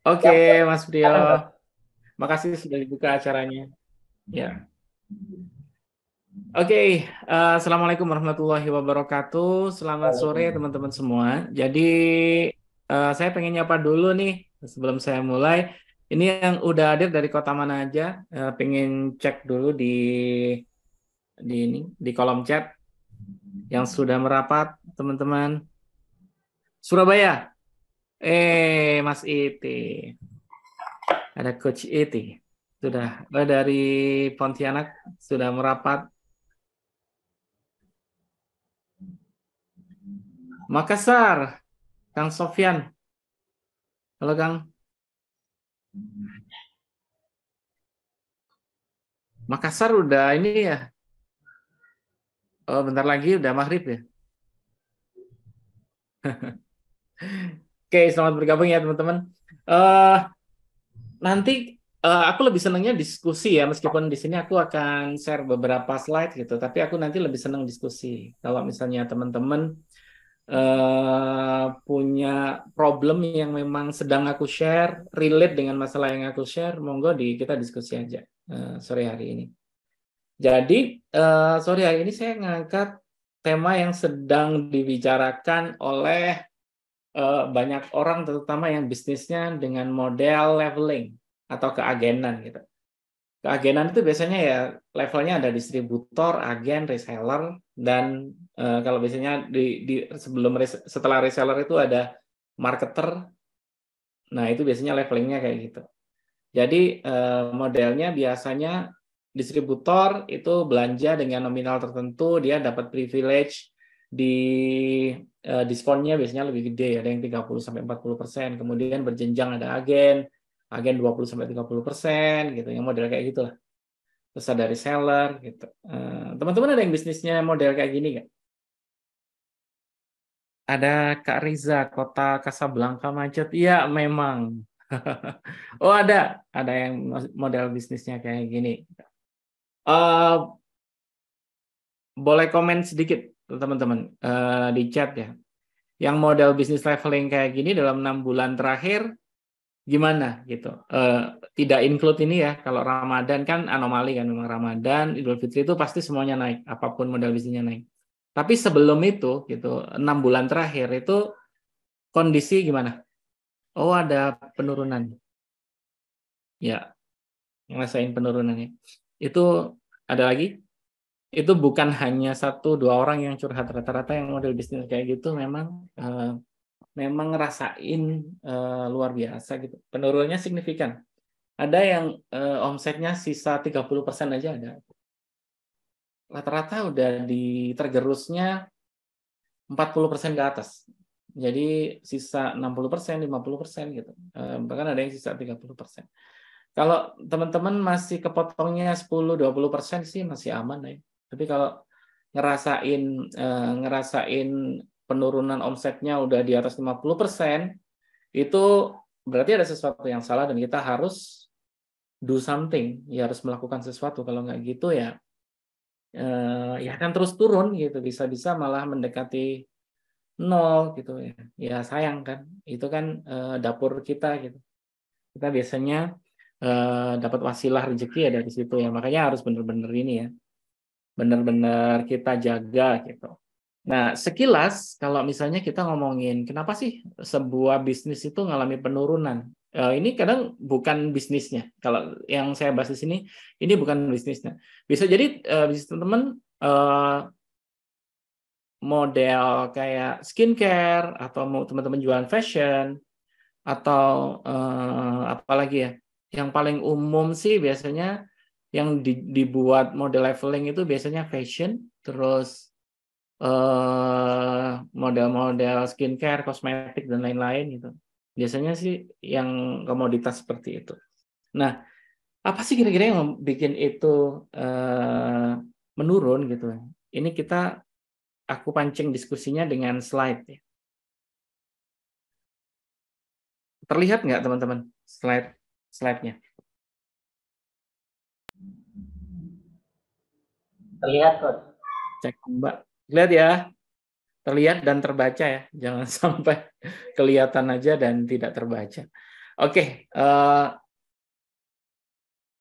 Oke, Siap, Coach. Mas Priyo. Silakan, Coach. Makasih sudah dibuka acaranya. Ya. Oke, Assalamualaikum warahmatullahi wabarakatuh. Selamat sore Waalaikumsalam. teman-teman semua. Jadi saya pengen nyapa dulu nih sebelum saya mulai. Ini yang udah hadir dari kota mana aja? Pengen cek dulu di kolom chat yang sudah merapat teman-teman. Surabaya. Mas Iti. Ada Coach Iti. Sudah dari Pontianak sudah merapat. Makassar, Kang Sofyan. Halo Kang. Makassar udah ini ya. Oh, bentar lagi udah maghrib ya. Oke, selamat bergabung ya teman-teman. Eh nanti aku lebih senangnya diskusi ya, meskipun di sini aku akan share beberapa slide gitu, tapi aku nanti lebih senang diskusi. Kalau misalnya teman-teman punya problem yang memang sedang aku share, relate dengan masalah yang aku share, monggo kita diskusi aja sore hari ini. Jadi sore hari ini saya ngangkat tema yang sedang dibicarakan oleh banyak orang, terutama yang bisnisnya dengan model leveling atau keagenan gitu. Keagenan itu biasanya ya levelnya ada distributor, agen, reseller, dan kalau biasanya setelah reseller itu ada marketer. Nah itu biasanya levelingnya kayak gitu. Jadi modelnya biasanya distributor itu belanja dengan nominal tertentu, dia dapat privilege di diskonnya biasanya lebih gede, ada yang 30-40%. Kemudian berjenjang ada agen 20-30% gitu, yang model kayak gitulah. Terus ada reseller gitu. Teman-teman ada yang bisnisnya model kayak gini nggak? Ada Kak Riza, kota Kasablanka macet. Iya, memang. Oh, ada yang model bisnisnya kayak gini. Eh boleh komen sedikit teman-teman di chat ya. Yang model bisnis leveling kayak gini dalam 6 bulan terakhir gimana gitu. Tidak include ini ya. Kalau Ramadan kan anomali kan, memang Ramadan, Idul Fitri itu pasti semuanya naik, apapun model bisnisnya naik. Tapi sebelum itu gitu, 6 bulan terakhir itu kondisi gimana? Oh, ada penurunan. Ya, ngerasain penurunannya. Itu ada lagi? Itu bukan hanya satu dua orang yang curhat, rata-rata yang model bisnis kayak gitu memang ngerasain luar biasa gitu. Penurunannya signifikan. Ada yang omsetnya sisa 30% aja ada. Rata-rata udah di tergerusnya 40% ke atas. Jadi sisa 60%, 50% gitu. Bahkan ada yang sisa 30%. Kalau teman-teman masih kepotongnya 10-20% sih masih aman ya. Tapi kalau ngerasain ngerasain penurunan omsetnya udah di atas 50%, itu berarti ada sesuatu yang salah dan kita harus do something, ya harus melakukan sesuatu. Kalau nggak gitu ya ya akan terus turun gitu, bisa-bisa malah mendekati nol gitu ya. Ya sayang kan, itu kan dapur kita gitu. Kita biasanya dapat wasilah rezeki ya dari situ ya. Makanya harus benar-benar ini ya, benar-benar kita jaga gitu. Nah, sekilas kalau misalnya kita ngomongin kenapa sih sebuah bisnis itu ngalami penurunan? Ini kadang bukan bisnisnya. Kalau yang saya bahas di sini, ini bukan bisnisnya. Bisa jadi bisnis teman-teman model kayak skincare atau mau teman-teman jualan fashion atau apalagi ya. Yang paling umum sih biasanya yang dibuat model leveling itu biasanya fashion, terus model-model skincare, kosmetik dan lain-lain gitu. Biasanya sih yang komoditas seperti itu. Nah, apa sih kira-kira yang bikin itu menurun gitu? Ini aku pancing diskusinya dengan slide ya. Terlihat nggak teman-teman slide-nya? Terlihat, Coach. Cek Mbak. Lihat ya, terlihat dan terbaca ya. Jangan sampai kelihatan aja dan tidak terbaca. Oke,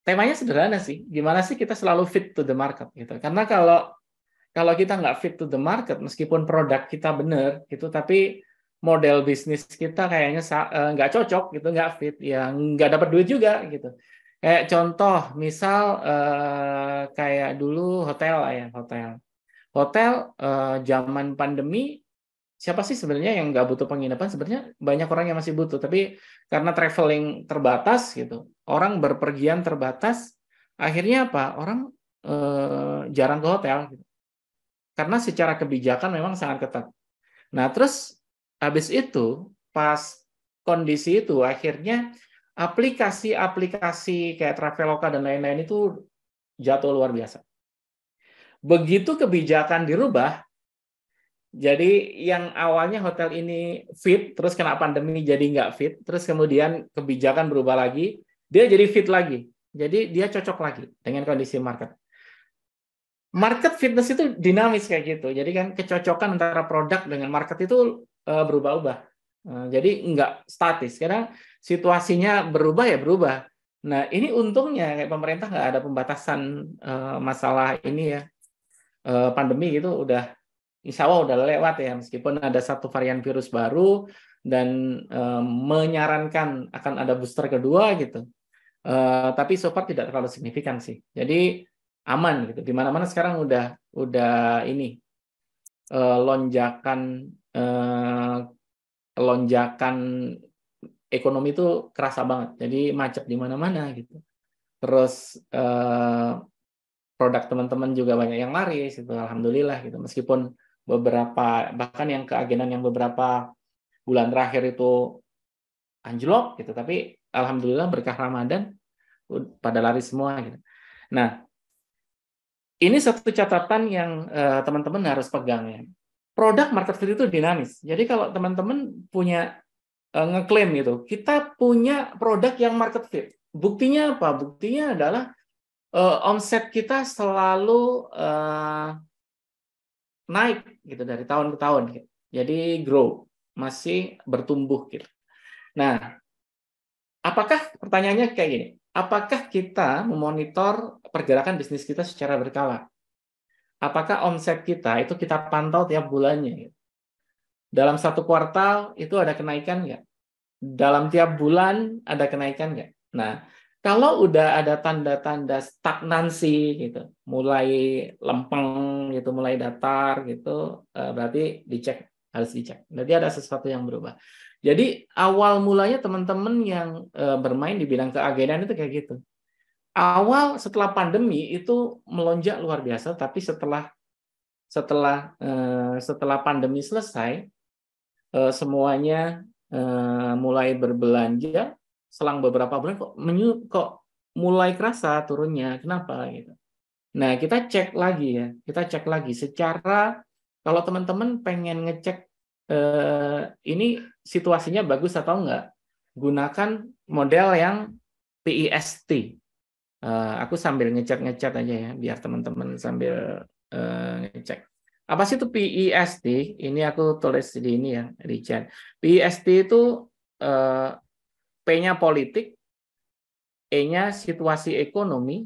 temanya sederhana sih. Gimana sih kita selalu fit to the market gitu. Karena kalau kita nggak fit to the market, meskipun produk kita benar gitu, tapi model bisnis kita kayaknya nggak cocok gitu, nggak fit, ya nggak dapat duit juga gitu. Kayak contoh, misal kayak dulu hotel lah ya, hotel zaman pandemi, siapa sih sebenarnya yang nggak butuh penginapan? Sebenarnya banyak orang yang masih butuh, tapi karena traveling terbatas gitu, orang berpergian terbatas, akhirnya apa? Orang jarang ke hotel gitu. Karena secara kebijakan memang sangat ketat. Nah, terus habis itu pas kondisi itu akhirnya aplikasi-aplikasi kayak Traveloka dan lain-lain itu jatuh luar biasa. Begitu kebijakan dirubah, jadi yang awalnya hotel ini fit, terus kena pandemi jadi nggak fit, terus kemudian kebijakan berubah lagi, dia jadi fit lagi. Jadi dia cocok lagi dengan kondisi market. Market fitness itu dinamis kayak gitu. Jadi kan kecocokan antara produk dengan market itu berubah-ubah. Jadi nggak statis. Karena situasinya berubah ya berubah. Nah ini untungnya kayak pemerintah nggak ada pembatasan masalah ini ya. Pandemi gitu udah insya Allah udah lewat ya. Meskipun ada satu varian virus baru dan menyarankan akan ada booster kedua gitu. Tapi so far tidak terlalu signifikan sih. Jadi aman gitu. Di mana-mana sekarang udah ini lonjakan lonjakan ekonomi itu kerasa banget. Jadi macet di mana-mana gitu. Terus produk teman-teman juga banyak yang laris itu alhamdulillah gitu. Meskipun beberapa bahkan yang keagenan yang beberapa bulan terakhir itu anjlok gitu, tapi alhamdulillah berkah Ramadan pada lari semua gitu. Nah, ini satu catatan yang teman-teman harus pegang ya. Produk market fit itu dinamis. Jadi kalau teman-teman punya ngeklaim gitu, kita punya produk yang market fit. Buktinya apa? Buktinya adalah omset kita selalu naik gitu dari tahun ke tahun. Gitu. Jadi grow, masih bertumbuh gitu. Nah, apakah pertanyaannya kayak gini? Apakah kita memonitor pergerakan bisnis kita secara berkala? Apakah omset kita itu kita pantau tiap bulannya? Dalam satu kuartal itu ada kenaikan nggak? Dalam tiap bulan ada kenaikan nggak? Nah, kalau udah ada tanda-tanda stagnansi gitu, mulai lempeng gitu, mulai datar gitu, berarti harus dicek. Berarti ada sesuatu yang berubah. Jadi awal mulanya teman-teman yang bermain di bidang keagenan itu kayak gitu. Awal setelah pandemi itu melonjak luar biasa, tapi setelah pandemi selesai, semuanya mulai berbelanja. Selang beberapa bulan kok mulai kerasa turunnya. Kenapa gitu? Nah, kita cek lagi ya. Kita cek lagi secara kalau teman-teman pengen ngecek ini situasinya bagus atau enggak, gunakan model yang PEST. Aku sambil ngecat aja ya, biar teman-teman sambil ngecek. Apa sih itu PEST? Ini aku tulis di ini ya, di chat. PEST itu P-nya politik, E-nya situasi ekonomi,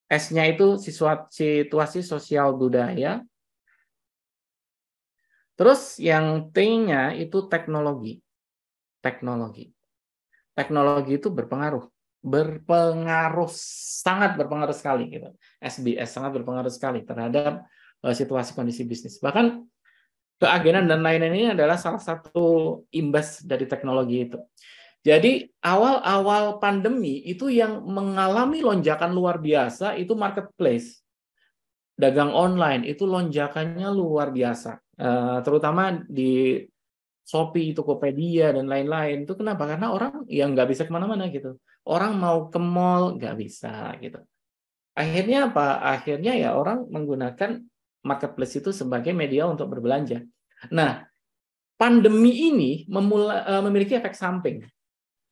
S-nya itu situasi sosial budaya, terus yang T-nya itu teknologi. Teknologi itu berpengaruh, sangat berpengaruh sekali gitu. SBS sangat berpengaruh sekali terhadap situasi kondisi bisnis. Bahkan keagenan dan lain-lain ini adalah salah satu imbas dari teknologi itu. Jadi awal-awal pandemi itu yang mengalami lonjakan luar biasa itu marketplace. Dagang online itu lonjakannya luar biasa. Terutama di Shopee, Tokopedia, dan lain-lain. Itu kenapa? Karena orang yang nggak bisa kemana-mana gitu. Orang mau ke mall nggak bisa gitu. Akhirnya apa? Akhirnya ya orang menggunakan marketplace itu sebagai media untuk berbelanja. Nah, pandemi ini memiliki efek samping.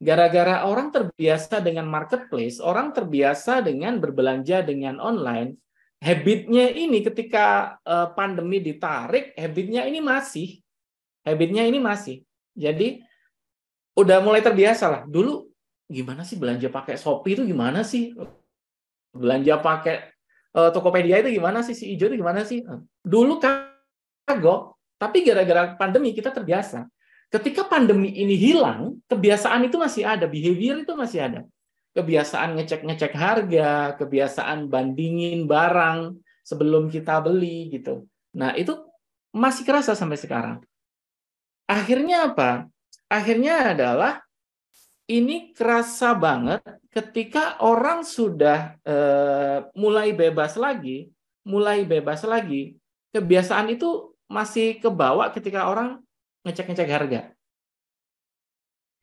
Gara-gara orang terbiasa dengan marketplace, orang terbiasa dengan berbelanja dengan online, habitnya ini ketika pandemi ditarik, habitnya ini masih. Jadi udah mulai terbiasa lah. Dulu gimana sih belanja pakai Shopee itu gimana sih? Belanja pakai Tokopedia itu gimana sih? Si Ijo itu gimana sih? Dulu kagok, tapi gara-gara pandemi kita terbiasa. Ketika pandemi ini hilang, kebiasaan itu masih ada, behavior itu masih ada. Kebiasaan ngecek-ngecek harga, kebiasaan bandingin barang sebelum kita beli gitu. Nah, itu masih kerasa sampai sekarang. Akhirnya apa? Akhirnya adalah ini kerasa banget ketika orang sudah mulai bebas lagi, kebiasaan itu masih kebawa ketika orang ngecek-ngecek harga.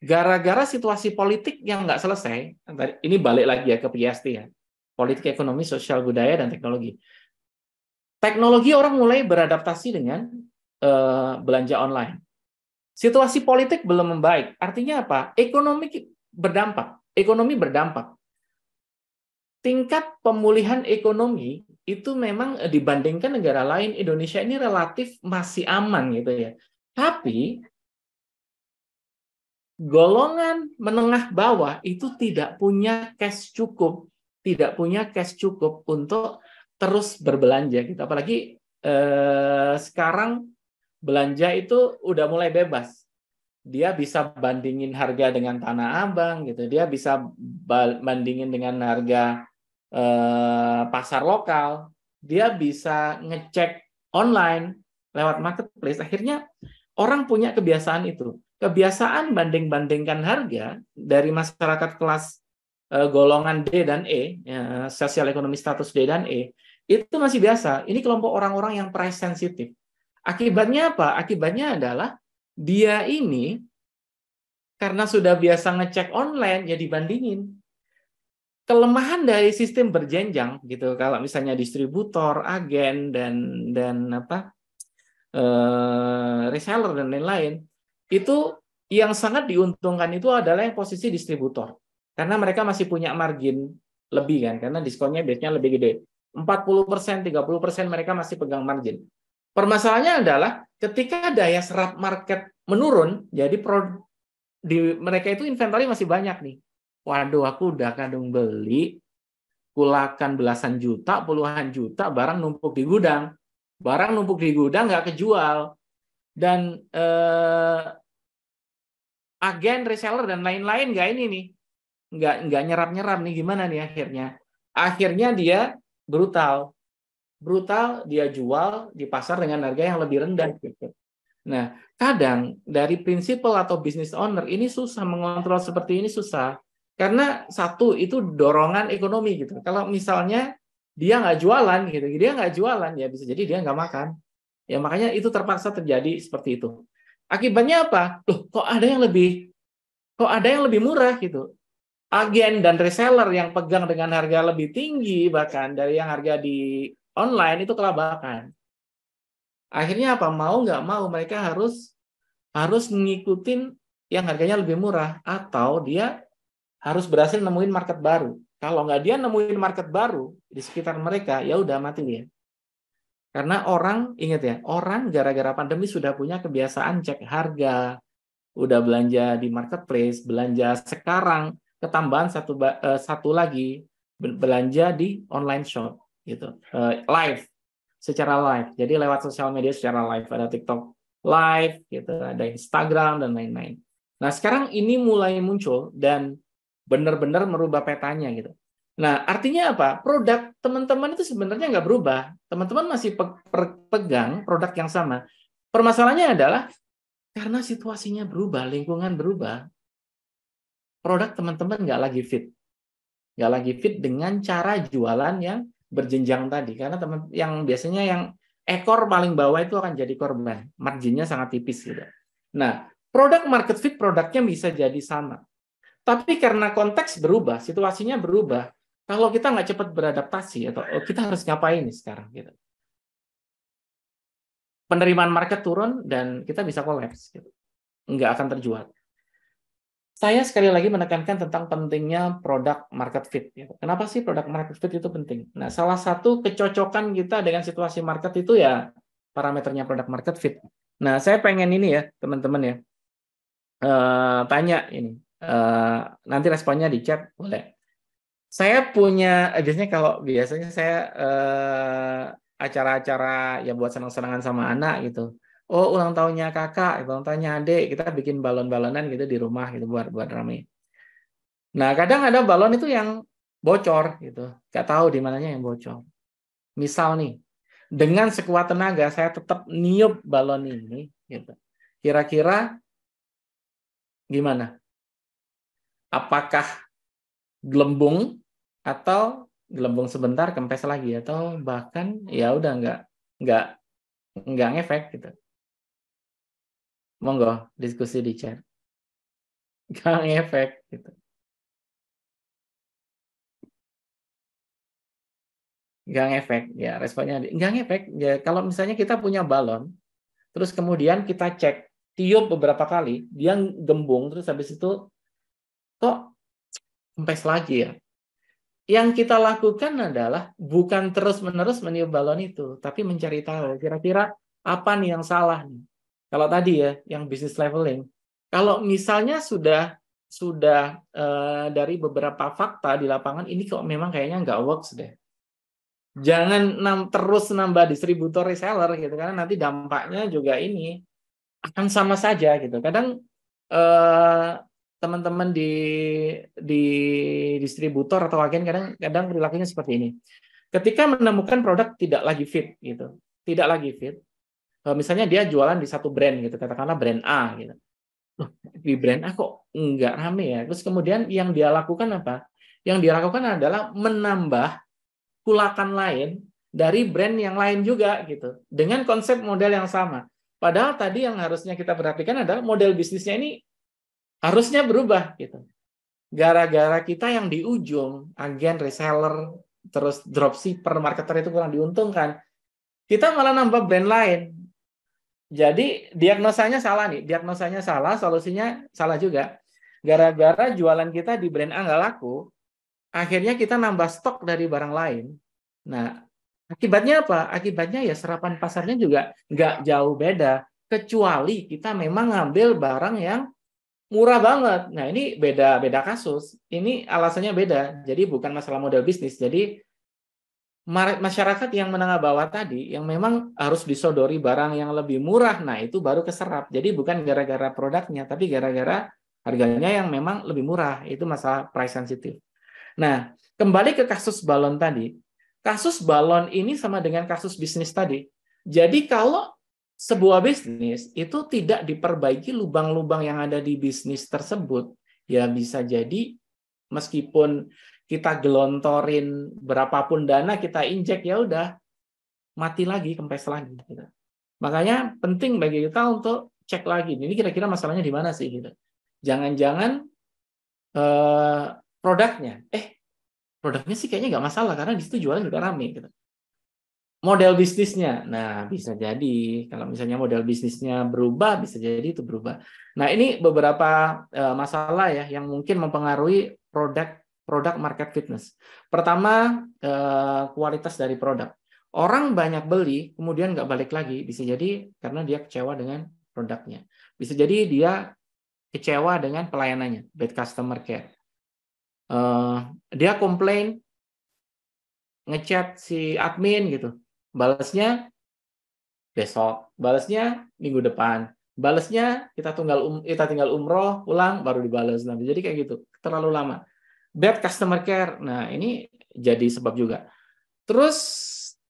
Gara-gara situasi politik yang nggak selesai, ini balik lagi ya ke PST ya, politik, ekonomi, sosial, budaya, dan teknologi. Teknologi orang mulai beradaptasi dengan belanja online. Situasi politik belum membaik. Artinya apa? Ekonomi berdampak. Tingkat pemulihan ekonomi itu memang dibandingkan negara lain, Indonesia ini relatif masih aman gitu ya. Tapi golongan menengah bawah itu tidak punya cash cukup untuk terus berbelanja gitu. Apalagi sekarang belanja itu udah mulai bebas. Dia bisa bandingin harga dengan Tanah Abang gitu. Dia bisa bandingin dengan harga pasar lokal. Dia bisa ngecek online lewat marketplace. Akhirnya orang punya kebiasaan itu. Kebiasaan banding-bandingkan harga dari masyarakat kelas golongan D dan E, sosial ekonomi status D dan E, itu masih biasa. Ini kelompok orang-orang yang price sensitive. Akibatnya apa? Akibatnya adalah dia ini karena sudah biasa ngecek online, ya dibandingin. Kelemahan dari sistem berjenjang gitu. Kalau misalnya distributor, agen, dan reseller dan lain-lain, itu yang sangat diuntungkan itu adalah yang posisi distributor. Karena mereka masih punya margin lebih kan, karena diskonnya biasanya lebih gede. 40%, 30% mereka masih pegang margin. Permasalahannya adalah ketika daya serap market menurun, jadi mereka itu inventory masih banyak nih. Waduh, aku udah kadung beli, kulakan belasan juta, puluhan juta, barang numpuk di gudang. Barang numpuk di gudang nggak kejual. Dan agen, reseller, dan lain-lain nggak ini nih. Nggak nyerap-nyerap nih, gimana nih akhirnya? Akhirnya dia brutal, dia jual di pasar dengan harga yang lebih rendah gitu. Nah, kadang dari prinsipal atau business owner ini susah mengontrol seperti ini, susah. Karena satu itu dorongan ekonomi gitu. Kalau misalnya dia nggak jualan gitu, ya bisa jadi dia nggak makan. Ya makanya itu terpaksa terjadi seperti itu. Akibatnya apa? Loh, kok ada yang lebih murah gitu. Agen dan reseller yang pegang dengan harga lebih tinggi bahkan dari yang harga di online itu kelabakan. Akhirnya apa? Mau nggak mau mereka harus ngikutin yang harganya lebih murah, atau dia harus berhasil nemuin market baru. Kalau nggak dia nemuin market baru di sekitar mereka, ya udah mati dia. Karena orang, ingat ya, orang gara-gara pandemi sudah punya kebiasaan cek harga, udah belanja di marketplace, belanja sekarang, ketambahan satu lagi, belanja di online shop gitu, live, secara live. Jadi lewat sosial media secara live, ada TikTok live gitu, ada Instagram dan lain-lain. Nah, sekarang ini mulai muncul dan benar-benar merubah petanya gitu. Nah, artinya apa? Produk teman-teman itu sebenarnya nggak berubah. Teman-teman masih pegang produk yang sama. Permasalahannya adalah karena situasinya berubah, lingkungan berubah, produk teman-teman nggak lagi fit. Nggak lagi fit dengan cara jualan yang berjenjang tadi. Karena yang biasanya yang ekor paling bawah itu akan jadi korban. Marginnya sangat tipis gitu. Nah, produk market fit produknya bisa jadi sama. Tapi karena konteks berubah, situasinya berubah, kalau kita nggak cepat beradaptasi, atau kita harus ngapain nih sekarang gitu. Penerimaan market turun dan kita bisa kolaps gitu. Nggak akan terjual. Saya sekali lagi menekankan tentang pentingnya produk market fit. Gitu. Kenapa sih produk market fit itu penting? Nah, salah satu kecocokan kita dengan situasi market itu ya parameternya produk market fit. Nah, saya pengen ini ya, teman-teman ya, tanya ini. Nanti responnya di chat boleh. Saya punya biasanya saya acara-acara ya buat senang-senangan sama anak gitu. Oh, ulang tahunnya kakak, ulang tahunnya adik, kita bikin balon-balonan gitu di rumah gitu buat rame. Nah, kadang ada balon itu yang bocor gitu. Nggak tahu di mananya yang bocor. Misal nih, dengan sekuat tenaga saya tetap niup balon ini gitu. Kira-kira gimana? Apakah gelembung atau gelembung sebentar kempes lagi atau bahkan ya udah nggak nggak ngefek gitu. Monggo diskusi di chat. Nggak ngefek gitu. Nggak ngefek ya, responnya nggak ngefek ya. Kalau misalnya kita punya balon terus kemudian kita cek tiup beberapa kali dia gembung terus habis itu kok kempes lagi ya. Yang kita lakukan adalah bukan terus-menerus meniup balon itu, tapi mencari tahu kira-kira apa nih yang salah nih. Kalau tadi ya, yang business leveling. Kalau misalnya sudah dari beberapa fakta di lapangan ini kok memang kayaknya nggak works deh. Jangan terus nambah distributor reseller gitu karena nanti dampaknya juga ini akan sama saja gitu. Kadang teman-teman di distributor atau agen kadang perilakunya seperti ini. Ketika menemukan produk tidak lagi fit gitu, tidak lagi fit. Misalnya dia jualan di satu brand gitu, katakanlah brand A gitu. Loh, di brand A kok nggak rame ya? Terus kemudian yang dia lakukan apa? Yang dia lakukan adalah menambah kulakan lain dari brand yang lain juga gitu, dengan konsep model yang sama. Padahal tadi yang harusnya kita perhatikan adalah model bisnisnya ini harusnya berubah gitu. Gara-gara kita yang di ujung, agen, reseller, terus dropshipper, marketer itu kurang diuntungkan, kita malah nambah brand lain. Jadi diagnosanya salah nih, diagnosanya salah, solusinya salah juga. Gara-gara jualan kita di brand A nggak laku, akhirnya kita nambah stok dari barang lain. Nah, akibatnya apa? Akibatnya ya serapan pasarnya juga nggak jauh beda, kecuali kita memang ngambil barang yang murah banget. Nah, ini beda kasus. Ini alasannya beda. Jadi bukan masalah model bisnis. Jadi masyarakat yang menengah bawah tadi yang memang harus disodori barang yang lebih murah, nah itu baru keserap. Jadi bukan gara-gara produknya, tapi gara-gara harganya yang memang lebih murah. Itu masalah price sensitive. Nah, kembali ke kasus balon tadi. Kasus balon ini sama dengan kasus bisnis tadi. Jadi kalau sebuah bisnis itu tidak diperbaiki lubang-lubang yang ada di bisnis tersebut, ya bisa jadi meskipun kita gelontorin berapapun dana kita injek ya udah mati lagi, kempes lagi gitu. Makanya penting bagi kita untuk cek lagi ini kira-kira masalahnya di mana sih gitu. Jangan-jangan produknya produknya sih kayaknya nggak masalah karena di situ jualan juga rame gitu. Model bisnisnya, nah bisa jadi kalau misalnya model bisnisnya berubah, bisa jadi itu berubah. Nah ini beberapa masalah ya yang mungkin mempengaruhi produk market fitness. Pertama kualitas dari produk. Orang banyak beli, kemudian nggak balik lagi, bisa jadi karena dia kecewa dengan produknya. Bisa jadi dia kecewa dengan pelayanannya, bad customer care. Dia komplain, ngechat si admin gitu, balasnya besok, balasnya minggu depan, balasnya kita tinggal umroh pulang baru dibalas nanti. Jadi kayak gitu, terlalu lama. Bad customer care, nah ini jadi sebab juga. Terus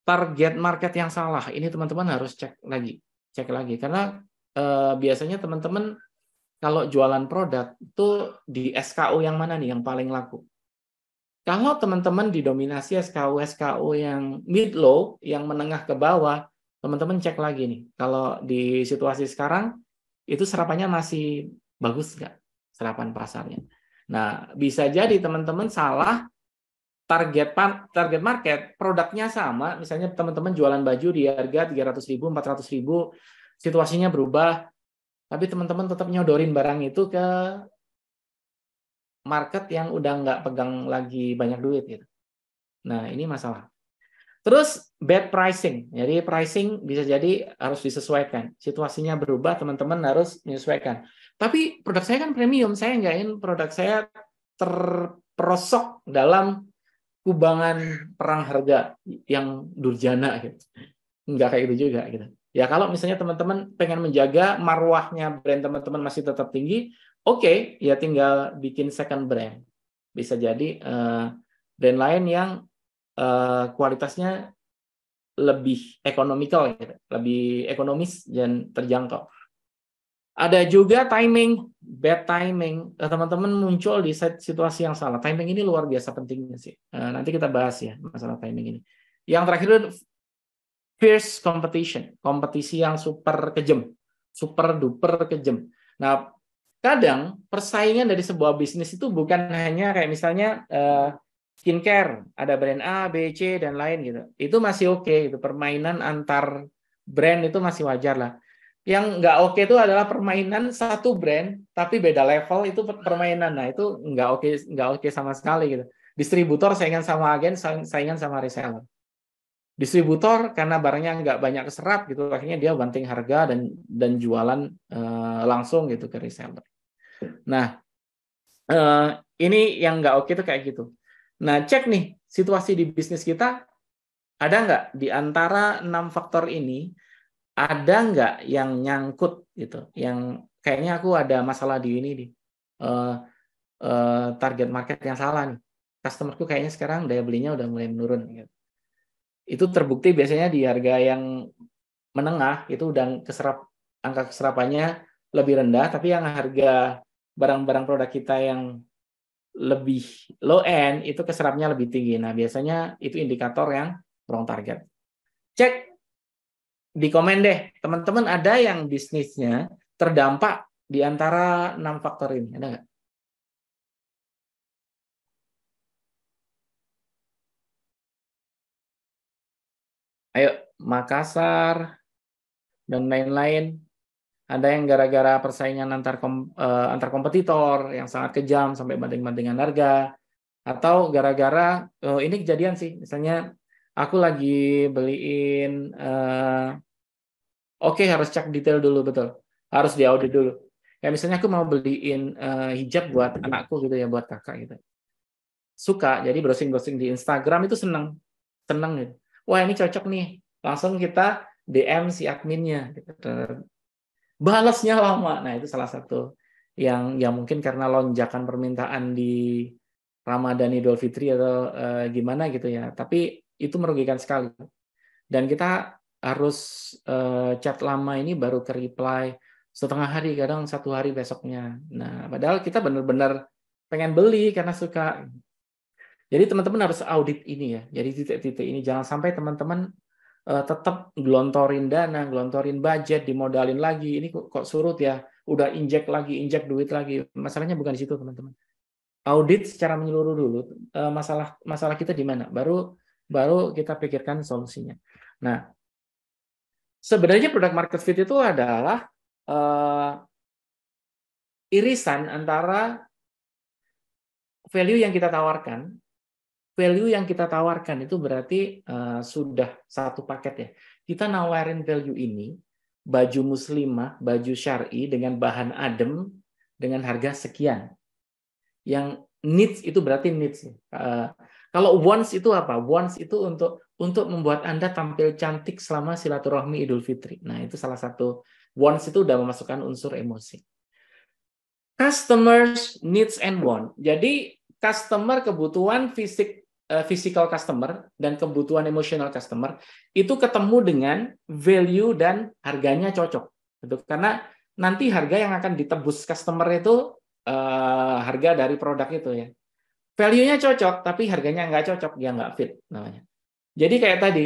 target market yang salah, ini teman-teman harus cek lagi karena biasanya teman-teman kalau jualan produk itu di SKU yang mana nih yang paling laku? Kalau teman-teman didominasi SKU yang mid-low, yang menengah ke bawah, teman-teman cek lagi nih. Kalau di situasi sekarang, itu serapannya masih bagus nggak? Serapan pasarnya. Nah, bisa jadi teman-teman salah target market, produknya sama, misalnya teman-teman jualan baju di harga 300.000, 400.000, situasinya berubah, tapi teman-teman tetap nyodorin barang itu ke market yang udah nggak pegang lagi banyak duit gitu. Nah, ini masalah. Terus bad pricing. Jadi pricing bisa jadi harus disesuaikan. Situasinya berubah, teman-teman harus menyesuaikan. Tapi produk saya kan premium, saya nggak ingin produk saya terperosok dalam kubangan perang harga yang durjana gitu. Nggak kayak gitu juga gitu. Ya kalau misalnya teman-teman pengen menjaga marwahnya brand teman-teman masih tetap tinggi, oke, ya tinggal bikin second brand. Bisa jadi brand lain yang kualitasnya lebih ekonomikal, gitu. Lebih ekonomis dan terjangkau. Ada juga timing, bad timing. Teman-teman muncul di situasi yang salah. Timing ini luar biasa pentingnya sih. Nanti kita bahas ya masalah timing ini. Yang terakhir itu fierce competition, kompetisi yang super kejam, super duper kejam. Nah, kadang persaingan dari sebuah bisnis itu bukan hanya kayak misalnya skincare, ada brand A, B, C dan lain gitu. Itu masih oke, itu permainan antar brand itu masih wajar lah. Yang nggak oke itu adalah permainan satu brand tapi beda level itu permainan. Nah, itu nggak oke sama sekali gitu. Distributor saingan sama agen, saingan sama reseller. Distributor karena barangnya nggak banyak keserap gitu, akhirnya dia banting harga dan jualan langsung gitu ke reseller. Nah, ini yang nggak oke itu kayak gitu. Nah, cek nih situasi di bisnis kita, ada nggak di antara 6 faktor ini, ada nggak yang nyangkut gitu, yang kayaknya aku ada masalah di ini nih, target market yang salah nih, customerku kayaknya sekarang daya belinya udah mulai menurun gitu. Itu terbukti biasanya di harga yang menengah itu udah angka keserapannya lebih rendah, tapi yang harga barang-barang produk kita yang lebih low end itu keserapnya lebih tinggi. Nah, biasanya itu indikator yang wrong target. Cek di komen deh, teman-teman ada yang bisnisnya terdampak di antara 6 faktor ini, ada nggak? Ayo, Makassar dan lain-lain. Ada yang gara-gara persaingan antar kompetitor yang sangat kejam sampai banding-bandingan harga, atau gara-gara ini kejadian sih, misalnya aku lagi beliin, oke, harus cek detail dulu betul, harus diaudit dulu. Ya misalnya aku mau beliin hijab buat anakku gitu ya, buat kakak gitu. Suka, jadi browsing-browsing di Instagram itu seneng gitu. Wah ini cocok nih, langsung kita DM si adminnya. Gitu. Balasnya lama. Nah, itu salah satu yang mungkin karena lonjakan permintaan di Ramadan Idul Fitri atau gimana gitu ya. Tapi itu merugikan sekali. Dan kita harus chat lama ini baru ke reply setengah hari, kadang 1 hari besoknya. Nah, padahal kita benar-benar pengen beli karena suka. Jadi teman-teman harus audit ini ya. Jadi titik-titik ini jangan sampai teman-teman tetap gelontorin dana, gelontorin budget, dimodalin lagi. Ini kok surut ya? Udah injek duit lagi. Masalahnya bukan di situ, teman-teman. Audit secara menyeluruh dulu. Masalah kita di mana? Baru kita pikirkan solusinya. Nah, sebenarnya product market fit itu adalah irisan antara value yang kita tawarkan. Value yang kita tawarkan itu berarti sudah satu paket ya. Kita nawarin value ini, baju muslimah, baju syar'i dengan bahan adem, dengan harga sekian. Yang needs itu berarti needs. Kalau wants itu apa? Wants itu untuk membuat Anda tampil cantik selama silaturahmi Idul Fitri. Nah, itu salah satu. Wants itu udah memasukkan unsur emosi. Customers needs and want. Jadi customer kebutuhan physical customer dan kebutuhan emosional customer itu ketemu dengan value dan harganya cocok. Gitu. Karena nanti harga yang akan ditebus customer itu harga dari produk itu ya. Value-nya cocok tapi harganya nggak cocok, dia nggak fit namanya. Jadi kayak tadi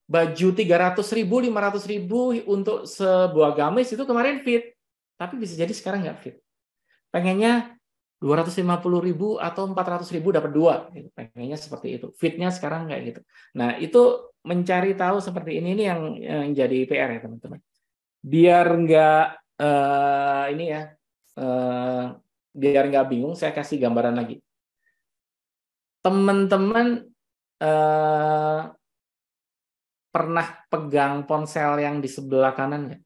baju 300.000, 500.000 untuk sebuah gamis itu kemarin fit, tapi bisa jadi sekarang nggak fit. Pengennya 250.000 atau 400.000 dapat 2, gitu. Pengennya seperti itu. Fitnya sekarang kayak gitu. Nah, itu mencari tahu seperti ini yang jadi PR ya teman-teman. Biar nggak ini ya, biar nggak bingung, saya kasih gambaran lagi. Teman-teman pernah pegang ponsel yang di sebelah kanan nggak?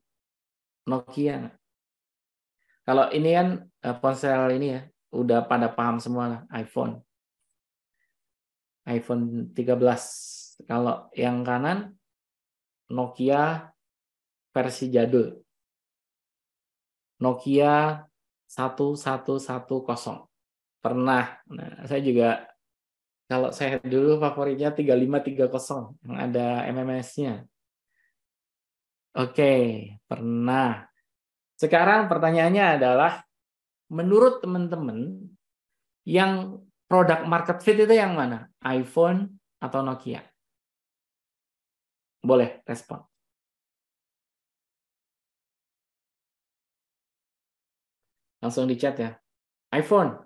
Nokia nggak? Kalau ini kan ponsel ini ya, udah pada paham semua lah, iPhone 13. Kalau yang kanan Nokia versi jadul, Nokia 1110. Pernah. Nah, saya juga kalau saya dulu favoritnya 3530 yang ada MMS-nya. Oke, pernah. Sekarang pertanyaannya adalah, menurut teman-teman, yang produk market fit itu yang mana? iPhone atau Nokia? Boleh respon. Langsung di chat ya. iPhone.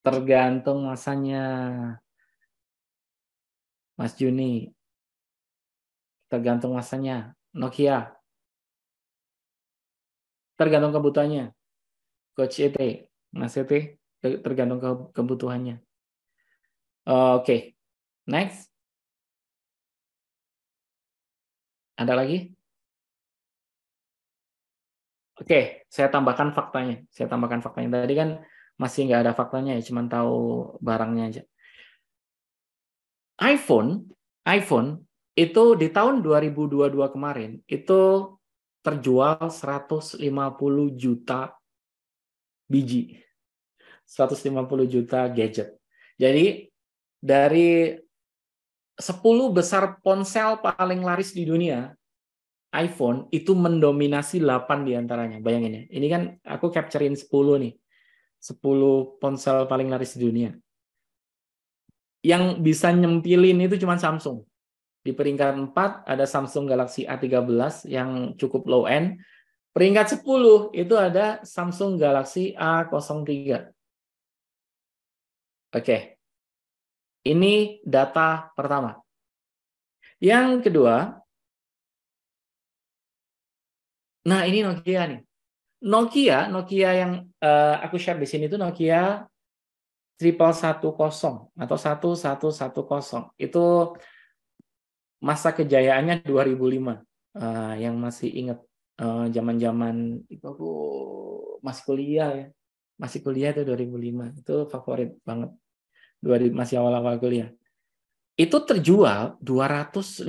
Tergantung masanya, Mas Juni. Tergantung masanya. Nokia. Tergantung kebutuhannya. Coach ET. Mas ET. Tergantung kebutuhannya. Oke. Next. Ada lagi? Oke, saya tambahkan faktanya. Tadi kan masih nggak ada faktanya ya, cuma tahu barangnya aja. iPhone itu di tahun 2022 kemarin itu terjual 150 juta biji. 150 juta gadget. Jadi dari 10 besar ponsel paling laris di dunia, iPhone itu mendominasi 8 diantaranya. Bayangin ya. Ini kan aku capturein 10 nih. 10 ponsel paling laris di dunia. Yang bisa nyempilin itu cuma Samsung. Di peringkat 4 ada Samsung Galaxy A13 yang cukup low end. Peringkat 10 itu ada Samsung Galaxy A03. Oke. Ini data pertama. Yang kedua, nah ini Nokia nih. Nokia yang aku share di sini itu Nokia 1110 atau 1110. Itu masa kejayaannya 2005. Yang masih ingat zaman-zaman itu aku masih kuliah ya. Masih kuliah itu 2005. Itu favorit banget. Masih awal-awal kuliah. Itu terjual 250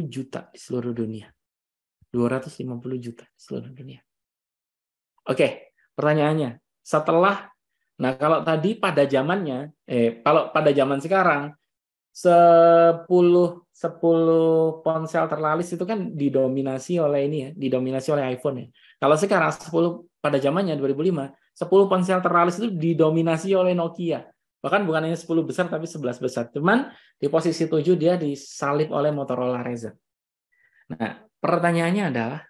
juta di seluruh dunia. 250 juta di seluruh dunia. Oke, pertanyaannya, kalau tadi pada zamannya, kalau pada zaman sekarang, 10 ponsel terlaris itu kan didominasi oleh ini ya, didominasi oleh iPhone ya. Kalau sekarang 10 pada zamannya 2005, 10 ponsel terlaris itu didominasi oleh Nokia. Bahkan bukan hanya 10 besar tapi 11 besar. Cuman di posisi 7 dia disalip oleh Motorola Razr. Nah, pertanyaannya adalah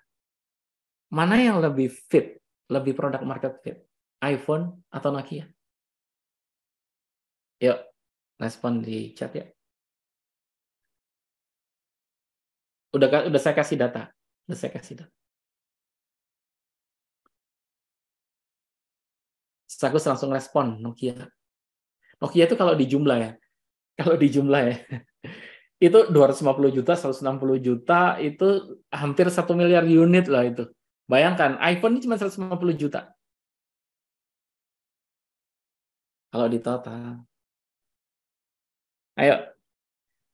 mana yang lebih fit, lebih produk market fit? iPhone atau Nokia? Yuk, respon di chat ya. Udah saya kasih data. Aku langsung respon Nokia. Nokia itu kalau dijumlah ya. Itu 250 juta, 160 juta itu hampir 1 miliar unit lah itu. Bayangkan, iPhone ini cuma 150 juta. Kalau di total. Ayo,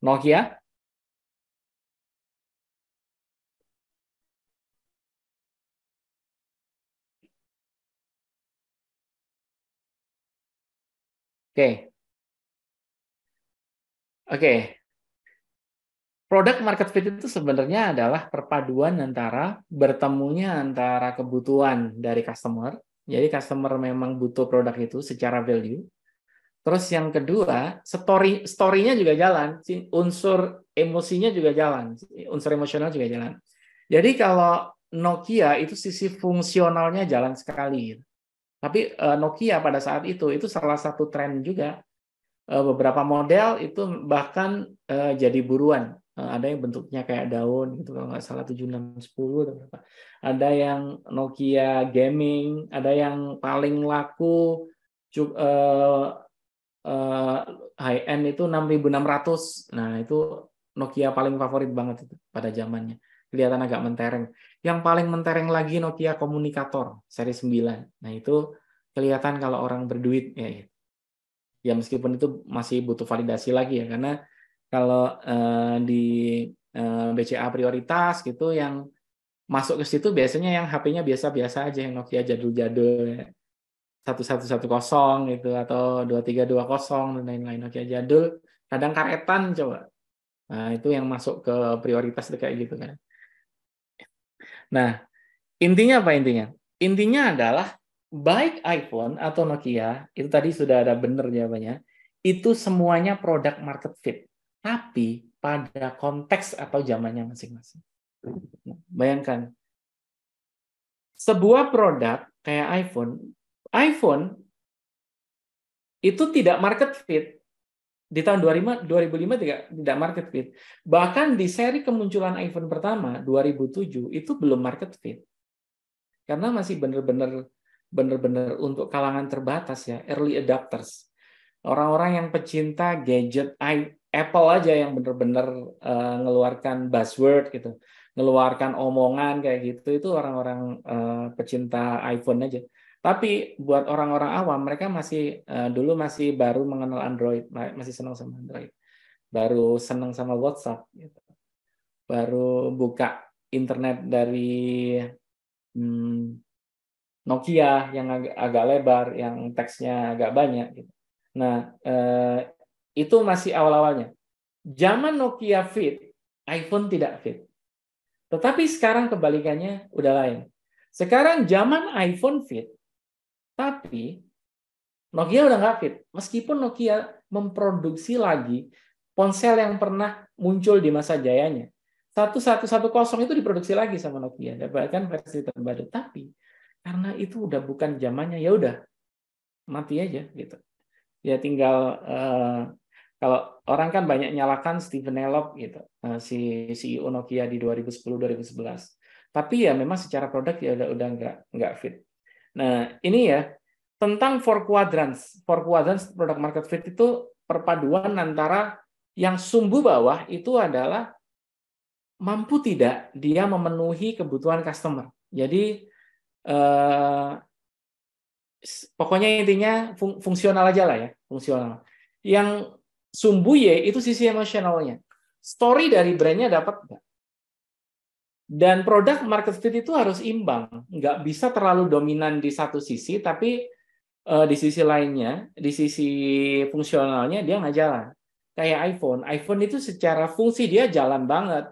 Nokia. Oke. Produk market fit itu sebenarnya adalah perpaduan antara bertemunya antara kebutuhan dari customer. Jadi customer memang butuh produk itu secara value. Terus yang kedua, story-nya juga jalan, unsur emosinya juga jalan, unsur emosional juga jalan. Jadi kalau Nokia itu sisi fungsionalnya jalan sekali. Tapi Nokia pada saat itu salah satu tren juga. Beberapa model itu bahkan jadi buruan. Ada yang bentuknya kayak daun gitu kalau nggak salah 7610 atau berapa. Ada yang Nokia gaming, ada yang paling laku high end itu 6600. Nah, itu Nokia paling favorit banget itu pada zamannya. kelihatan agak mentereng. Yang paling mentereng lagi Nokia Communicator seri 9. Nah, itu kelihatan kalau orang berduit ya. Ya meskipun itu masih butuh validasi lagi ya, karena kalau di BCA prioritas gitu yang masuk ke situ biasanya yang HP-nya biasa-biasa aja, yang Nokia jadul-jadul ya. 1110 gitu atau 2320 dan lain-lain, Nokia jadul, kadang karetan coba. Nah, itu yang masuk ke prioritas itu kayak gitu kan. Nah, intinya apa intinya? Intinya adalah baik iPhone atau Nokia, itu tadi sudah ada benar jawabannya, itu semuanya produk market fit, tapi pada konteks atau zamannya masing-masing. Bayangkan, sebuah produk kayak iPhone itu tidak market fit. Di tahun 2005 tidak market fit. Bahkan di seri kemunculan iPhone pertama 2007 itu belum market fit. Karena masih benar-benar untuk kalangan terbatas ya, early adopters. Orang-orang yang pecinta gadget Apple aja yang benar-benar ngeluarkan buzzword gitu, ngeluarkan omongan kayak gitu, itu orang-orang pecinta iPhone aja. Tapi buat orang-orang awam, mereka masih dulu masih baru mengenal Android, masih senang sama Android, baru senang sama WhatsApp, gitu. Baru buka internet dari Nokia yang agak lebar, yang teksnya agak banyak. Gitu. Nah, itu masih awal-awalnya. Zaman Nokia fit, iPhone tidak fit. Tetapi sekarang kebalikannya udah lain. Sekarang zaman iPhone fit, tapi Nokia udah nggak fit. Meskipun Nokia memproduksi lagi ponsel yang pernah muncul di masa jayanya. 1110 itu diproduksi lagi sama Nokia, bahkan versi terbaru. Tapi karena itu udah bukan zamannya, ya udah mati aja gitu. Ya tinggal kalau orang kan banyak nyalakan Stephen Elop gitu, si CEO Nokia di 2010-2011. Tapi ya memang secara produk ya udah nggak fit. Nah, ini ya tentang four quadrants. Four quadrants product market fit itu perpaduan antara yang sumbu bawah itu adalah mampu tidak dia memenuhi kebutuhan customer. Jadi pokoknya intinya fungsional aja lah ya, fungsional. Yang sumbu Y itu sisi emosionalnya. Story dari brandnya dapat nggak? Dan produk market fit itu harus imbang, nggak bisa terlalu dominan di satu sisi, tapi di sisi lainnya, di sisi fungsionalnya dia nggak jalan. Kayak iPhone itu secara fungsi dia jalan banget.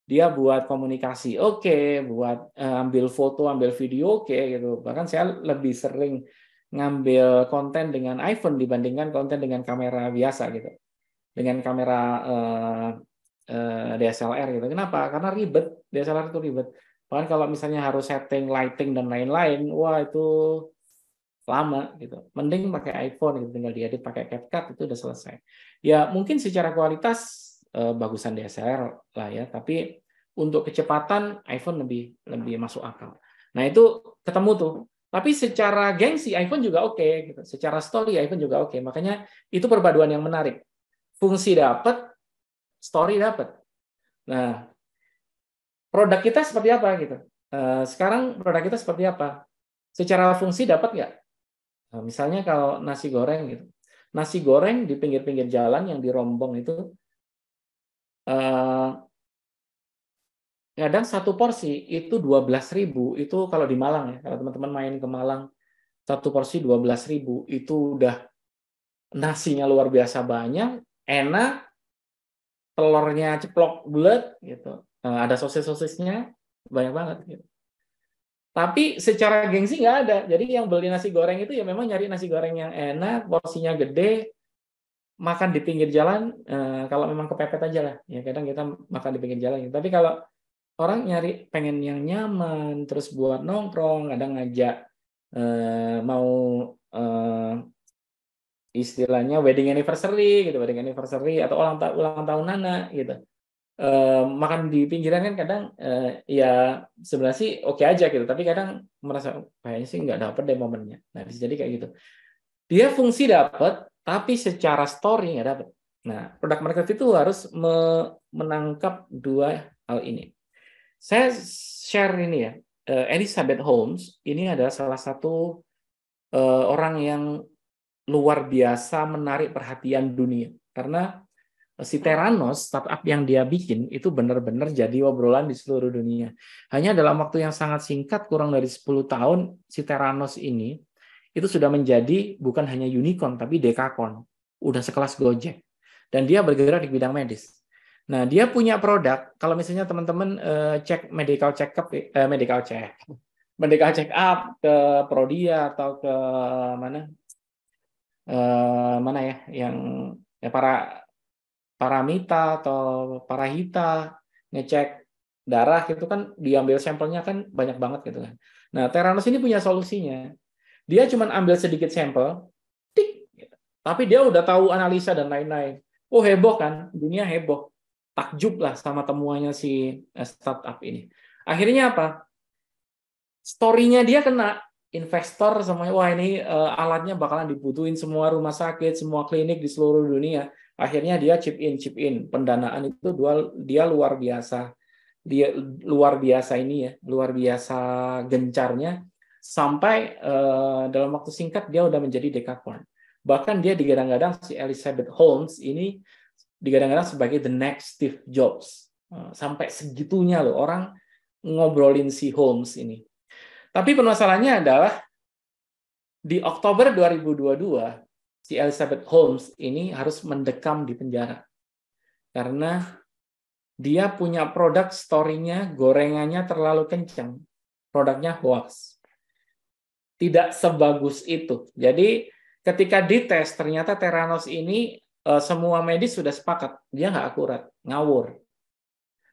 Dia buat komunikasi oke, buat ambil foto, ambil video oke gitu. Bahkan saya lebih sering ngambil konten dengan iPhone dibandingkan konten dengan kamera biasa gitu. Dengan kamera DSLR gitu. Kenapa? Karena ribet, DSLR itu ribet. Bahkan kalau misalnya harus setting lighting dan lain-lain, wah itu lama gitu. Mending pakai iPhone gitu, tinggal diedit pakai CapCut itu udah selesai. Ya mungkin secara kualitas bagusan DSLR lah ya, tapi untuk kecepatan iPhone lebih masuk akal. Nah itu ketemu tuh. Tapi secara gengsi iPhone juga oke gitu. Secara story iPhone juga oke. Makanya itu perpaduan yang menarik. Fungsi dapat, story dapat. Nah, produk kita seperti apa gitu? Sekarang produk kita seperti apa? Secara fungsi dapat nggak? Nah, misalnya kalau nasi goreng gitu, nasi goreng di pinggir-pinggir jalan yang dirombong itu kadang satu porsi itu 12.000 itu kalau di Malang ya, kalau teman-teman main ke Malang satu porsi 12.000 itu udah nasinya luar biasa banyak, enak, telurnya ceplok bulat gitu, ada sosis-sosisnya banyak banget gitu. Tapi secara gengsi nggak ada. Jadi yang beli nasi goreng itu ya memang nyari nasi goreng yang enak, porsinya gede, makan di pinggir jalan. Kalau memang kepepet aja lah. Ya kadang kita makan di pinggir jalan. Tapi kalau orang nyari pengen yang nyaman, terus buat nongkrong, kadang ngajak mau istilahnya wedding anniversary gitu, wedding anniversary atau ulang tahun anak gitu. Makan di pinggiran kan kadang ya sebenarnya sih oke aja gitu, tapi kadang merasa kayaknya sih nggak dapet deh momennya. Nah bisa jadi kayak gitu. Dia fungsi dapat, tapi secara story nggak dapet. Nah produk market itu harus menangkap dua hal ini. Saya share ini ya, Elizabeth Holmes ini adalah salah satu orang yang luar biasa menarik perhatian dunia. Karena si Theranos, startup yang dia bikin, itu benar-benar jadi obrolan di seluruh dunia. Hanya dalam waktu yang sangat singkat, kurang dari 10 tahun, si Theranos ini itu sudah menjadi bukan hanya unicorn, tapi dekakorn. Udah sekelas Gojek. Dan dia bergerak di bidang medis. Nah, dia punya produk, kalau misalnya teman-teman cek medical check up ke Prodia atau ke mana mana ya yang ya Paramita atau Parahita ngecek darah gitu kan diambil sampelnya kan banyak banget gitu kan. Nah, Theranos ini punya solusinya. Dia cuma ambil sedikit sampel, tik, gitu. Tapi dia udah tahu analisa dan lain-lain. Oh, heboh kan? Dunia heboh. Takjub lah sama temuannya si startup ini. Akhirnya apa? Story-nya dia kena, investor semuanya, wah ini alatnya bakalan dibutuhin semua rumah sakit, semua klinik di seluruh dunia. Akhirnya dia chip in. Pendanaan itu dia luar biasa. Dia luar biasa ini ya, luar biasa gencarnya sampai dalam waktu singkat dia udah menjadi dekakorn. Bahkan dia digadang-gadang si Elizabeth Holmes ini digadang-gadang sebagai the next Steve Jobs. Sampai segitunya loh orang ngobrolin si Holmes ini. Tapi permasalahannya adalah di Oktober 2022 si Elizabeth Holmes ini harus mendekam di penjara karena dia punya produk story-nya gorengannya terlalu kencang, produknya hoax. Tidak sebagus itu. Jadi ketika dites ternyata Theranos ini semua medis sudah sepakat dia nggak akurat, ngawur.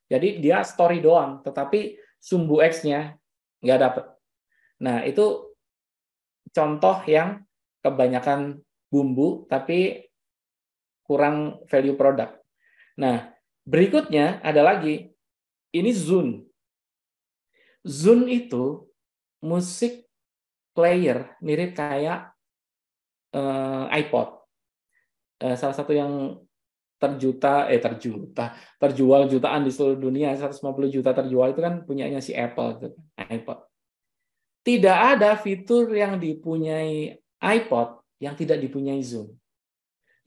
Jadi dia story doang, tetapi sumbu X-nya nggak dapet. Nah, itu contoh yang kebanyakan bumbu tapi kurang value product. Nah, berikutnya ada lagi, ini Zune. Zune itu musik player mirip kayak iPod. Salah satu yang terjual jutaan di seluruh dunia, 150 juta terjual itu kan punyanya si Apple, gitu, iPod. Tidak ada fitur yang dipunyai iPod yang tidak dipunyai Zune.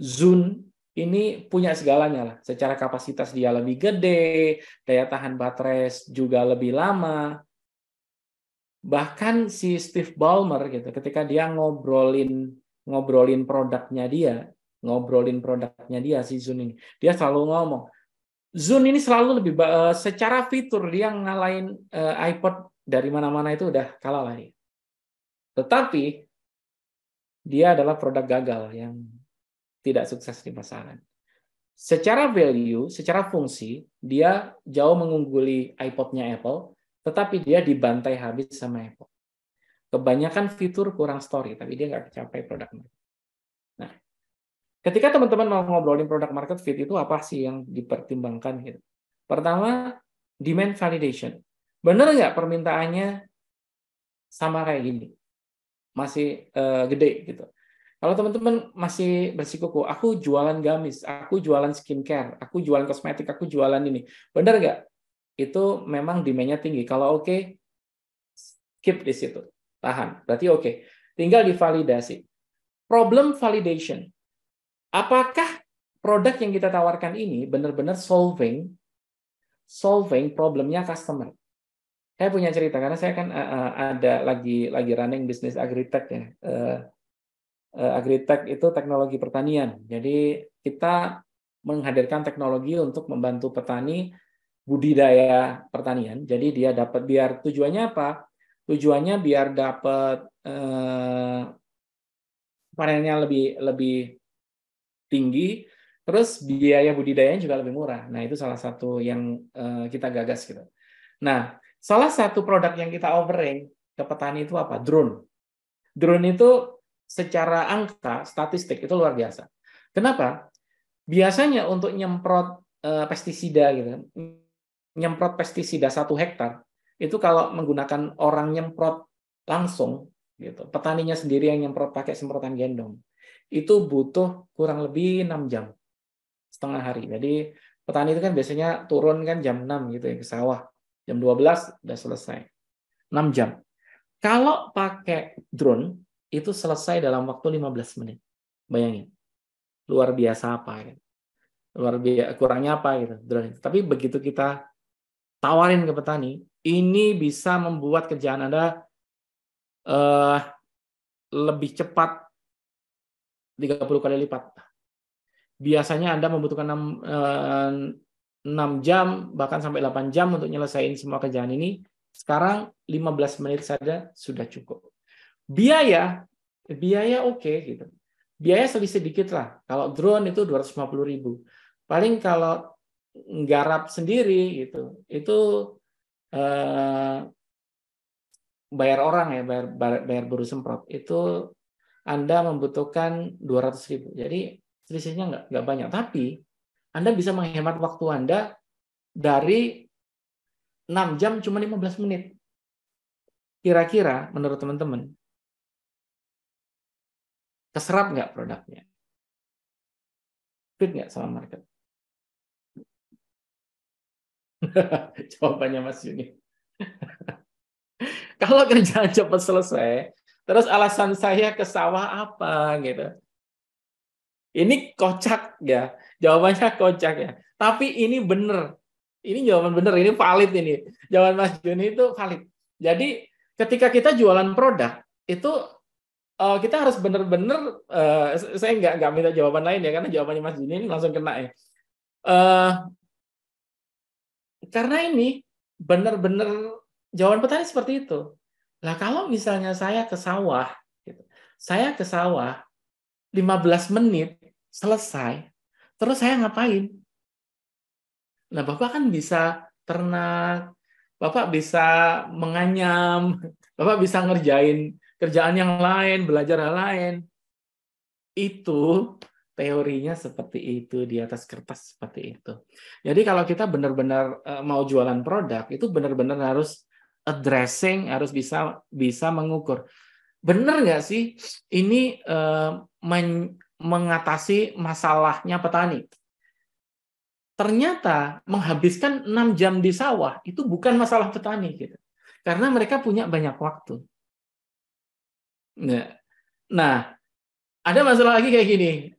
Zune ini punya segalanya lah. Secara kapasitas dia lebih gede, daya tahan baterai juga lebih lama. Bahkan si Steve Ballmer gitu, ketika dia ngobrolin produknya dia si Zune ini, dia selalu ngomong, Zune ini selalu lebih secara fitur dia ngalahin iPod dari mana-mana itu udah kalah lah dia. Tetapi dia adalah produk gagal yang tidak sukses di pasaran. Secara value, secara fungsi, dia jauh mengungguli iPod-nya Apple, tetapi dia dibantai habis sama Apple. Kebanyakan fitur kurang story, tapi dia nggak capai produk market. Nah, ketika teman-teman mau ngobrolin produk market fit itu apa sih yang dipertimbangkan gitu? Pertama, demand validation. Benar nggak permintaannya sama kayak gini? Masih gede gitu. Kalau teman-teman masih bersikuku, aku jualan gamis, aku jualan skincare, aku jualan kosmetik, aku jualan ini. Benar nggak? Itu memang demand-nya tinggi. Kalau oke, keep di situ. Tahan. Berarti oke. Tinggal divalidasi. Problem validation. Apakah produk yang kita tawarkan ini benar-benar solving problemnya customer? Saya punya cerita karena saya kan ada lagi running bisnis agritech ya. Agritech itu teknologi pertanian. Jadi kita menghadirkan teknologi untuk membantu petani budidaya pertanian. Jadi dia dapat biar tujuannya apa? Tujuannya biar dapat panennya lebih tinggi, terus biaya budidayanya juga lebih murah. Nah, itu salah satu yang kita gagas gitu. Nah, salah satu produk yang kita offering ke petani itu apa? Drone. Drone itu secara angka, statistik itu luar biasa. Kenapa? Biasanya untuk nyemprot pestisida gitu, nyemprot pestisida 1 hektar, itu kalau menggunakan orang nyemprot langsung, gitu, petaninya sendiri yang nyemprot pakai semprotan gendong, itu butuh kurang lebih 6 jam, setengah hari. Jadi petani itu kan biasanya turun kan jam 6 gitu ya ke sawah. Jam 12 udah selesai. 6 jam. Kalau pakai drone, itu selesai dalam waktu 15 menit. Bayangin. Luar biasa apa ya? Kurangnya apa gitu drone itu. Tapi begitu kita tawarin ke petani, ini bisa membuat kerjaan Anda lebih cepat 30 kali lipat. Biasanya Anda membutuhkan 6 jam, bahkan sampai 8 jam untuk nyelesain semua kerjaan ini. Sekarang 15 menit saja sudah cukup. Biaya oke gitu. Biaya selisih sedikit lah. Kalau drone itu 250.000. Paling kalau nggarap sendiri gitu, itu bayar orang ya, bayar buruh semprot itu Anda membutuhkan 200.000. Jadi selisihnya nggak banyak. Tapi Anda bisa menghemat waktu Anda dari 6 jam cuma 15 menit. Kira-kira menurut teman-teman, keserap nggak produknya? Fit nggak sama market? Jawabannya Mas Yuni. Kalau kerjaan cepat selesai, terus alasan saya ke sawah apa gitu. Ini kocak ya, jawabannya kocak ya. Tapi ini benar. Ini jawaban benar, ini valid ini. Jawaban Mas Juni itu valid. Jadi ketika kita jualan produk itu kita harus benar-benar, saya nggak minta jawaban lain ya, karena jawabannya Mas Juni ini langsung kena ya. Karena ini benar-benar jawaban petani seperti itu. Nah, kalau misalnya saya ke sawah, gitu, saya ke sawah 15 menit selesai, terus saya ngapain? Nah, Bapak kan bisa ternak, Bapak bisa menganyam, Bapak bisa ngerjain kerjaan yang lain, belajar hal lain. Itu teorinya seperti itu, di atas kertas seperti itu. Jadi kalau kita benar-benar mau jualan produk, itu benar-benar harus addressing, harus bisa mengukur. Benar nggak sih ini mengatasi masalahnya petani? Ternyata menghabiskan 6 jam di sawah itu bukan masalah petani gitu. Karena mereka punya banyak waktu. Nah, ada masalah lagi kayak gini.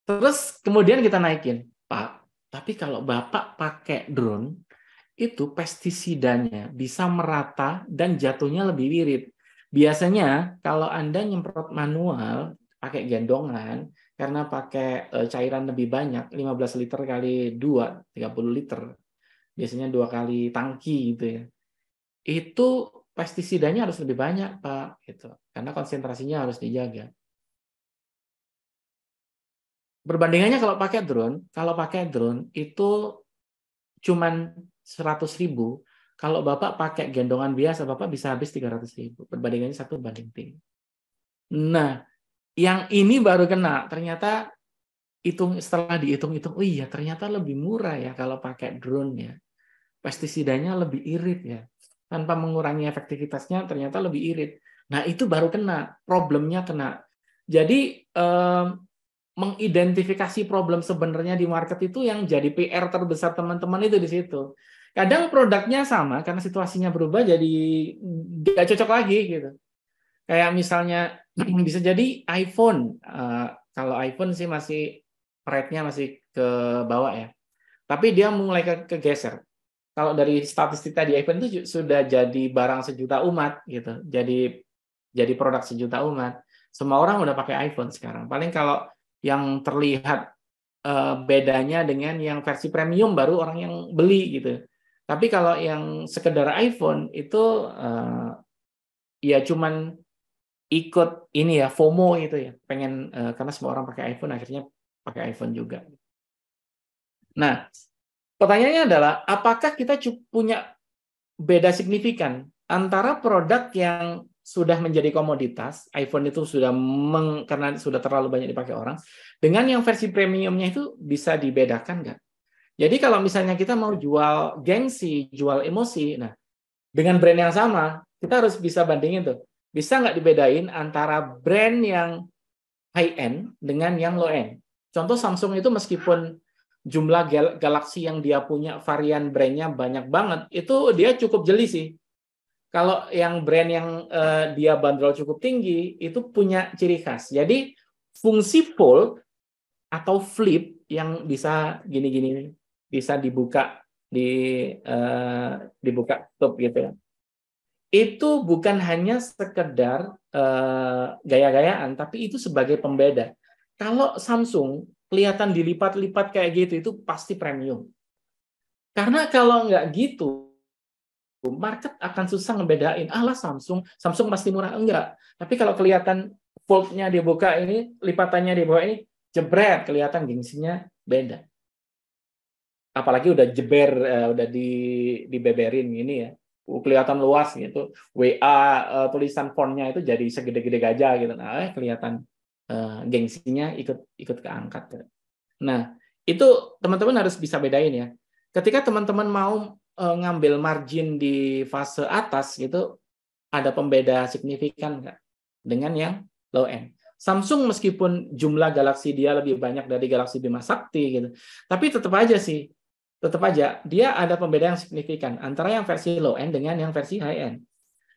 Terus kemudian kita naikin, Pak, tapi kalau Bapak pakai drone, itu pestisidanya bisa merata dan jatuhnya lebih irit. Biasanya kalau Anda nyemprot manual pakai gendongan, karena pakai cairan lebih banyak, 15 liter kali 2, 30 liter. Biasanya 2 kali tangki gitu ya. Itu pestisidanya harus lebih banyak, Pak, gitu. Karena konsentrasinya harus dijaga. Perbandingannya kalau pakai drone itu cuman 100.000. Kalau Bapak pakai gendongan biasa, Bapak bisa habis 300.000. Perbandingannya 1:3. Nah, yang ini baru kena. Ternyata setelah dihitung-hitung, oh iya ternyata lebih murah ya kalau pakai drone ya. Pestisidanya lebih irit ya. Tanpa mengurangi efektivitasnya ternyata lebih irit. Nah, itu baru kena. Problemnya kena. Jadi mengidentifikasi problem sebenarnya di market itu yang jadi PR terbesar teman-teman itu di situ. Kadang produknya sama karena situasinya berubah jadi nggak cocok lagi gitu. Kayak misalnya bisa jadi iPhone. Kalau iPhone sih masih rate-nya masih ke bawah ya. Tapi dia mulai kegeser. Kalau dari statistik tadi iPhone itu sudah jadi barang sejuta umat gitu. Jadi produk sejuta umat. Semua orang udah pakai iPhone sekarang. Paling kalau yang terlihat bedanya dengan yang versi premium baru orang yang beli gitu. Tapi kalau yang sekedar iPhone itu ya cuman ikut ini ya FOMO itu ya, pengen karena semua orang pakai iPhone akhirnya pakai iPhone juga. Nah, pertanyaannya adalah apakah kita punya beda signifikan antara produk yang sudah menjadi komoditas, iPhone itu sudah karena sudah terlalu banyak dipakai orang, dengan yang versi premiumnya itu bisa dibedakan nggak? Jadi kalau misalnya kita mau jual gengsi, jual emosi, nah dengan brand yang sama, kita harus bisa bandingin tuh. Bisa nggak dibedain antara brand yang high end dengan yang low end? Contoh Samsung itu meskipun jumlah Galaxy yang dia punya, varian brandnya banyak banget, itu dia cukup jeli sih. Kalau yang brand yang dia bandrol cukup tinggi, itu punya ciri khas. Jadi fungsi fold atau flip yang bisa gini-gini, bisa dibuka dibuka tutup gitu ya. Itu bukan hanya sekedar gaya-gayaan, tapi itu sebagai pembeda. Kalau Samsung kelihatan dilipat-lipat kayak gitu, itu pasti premium. Karena kalau nggak gitu, market akan susah ngebedain. Alah Samsung pasti murah. Enggak. Tapi kalau kelihatan fold-nya dibuka ini, lipatannya dibuka ini, jebret, kelihatan gengsinya beda. Apalagi udah jeber, udah dibeberin ini ya. Kelihatan luas gitu. WA tulisan fontnya itu jadi segede-gede gajah gitu. Nah, kelihatan gengsinya ikut keangkat. Nah, itu teman-teman harus bisa bedain ya. Ketika teman-teman mau ngambil margin di fase atas gitu, ada pembeda signifikan nggak dengan yang low end. Samsung meskipun jumlah Galaxy dia lebih banyak dari Galaxy Bima Sakti gitu, tapi tetap aja dia ada pembeda yang signifikan antara yang versi low end dengan yang versi high end.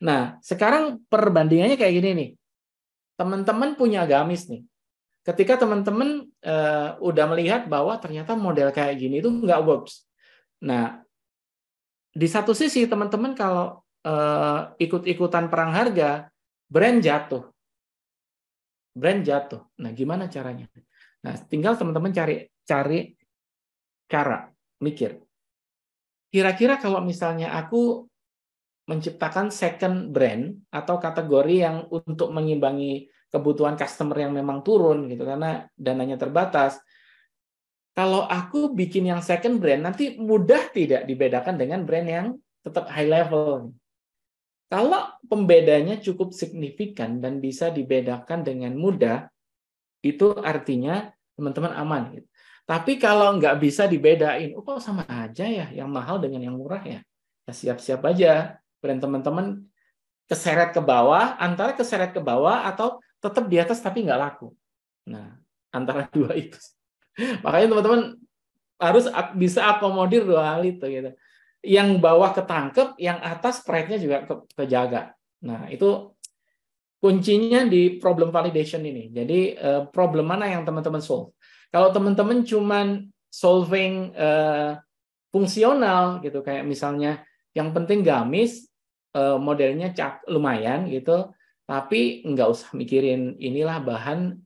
Nah, sekarang perbandingannya kayak gini nih. Teman-teman punya gamis nih. Ketika teman-teman udah melihat bahwa ternyata model kayak gini itu nggak works. Nah, di satu sisi teman-teman kalau ikut-ikutan perang harga, brand jatuh. Nah, gimana caranya? Nah, tinggal teman-teman cari cara, mikir. Kira-kira kalau misalnya aku menciptakan second brand atau kategori yang untuk mengimbangi kebutuhan customer yang memang turun gitu karena dananya terbatas. Kalau aku bikin yang second brand nanti mudah tidak dibedakan dengan brand yang tetap high level. Kalau pembedanya cukup signifikan dan bisa dibedakan dengan mudah, itu artinya teman-teman aman. Gitu. Tapi kalau nggak bisa dibedain, oh kok sama aja ya, yang mahal dengan yang murah ya. Ya siap-siap aja brand teman-teman keseret ke bawah, antara keseret ke bawah atau tetap di atas tapi nggak laku. Nah, antara dua itu. Makanya teman-teman harus bisa akomodir dua hal itu gitu. Yang bawah ketangkep, yang atas spread-nya juga kejaga. Nah, itu kuncinya di problem validation ini. Jadi problem mana yang teman-teman solve? Kalau teman-teman cuman solving fungsional gitu kayak misalnya yang penting gamis modelnya lumayan gitu, tapi nggak usah mikirin inilah bahan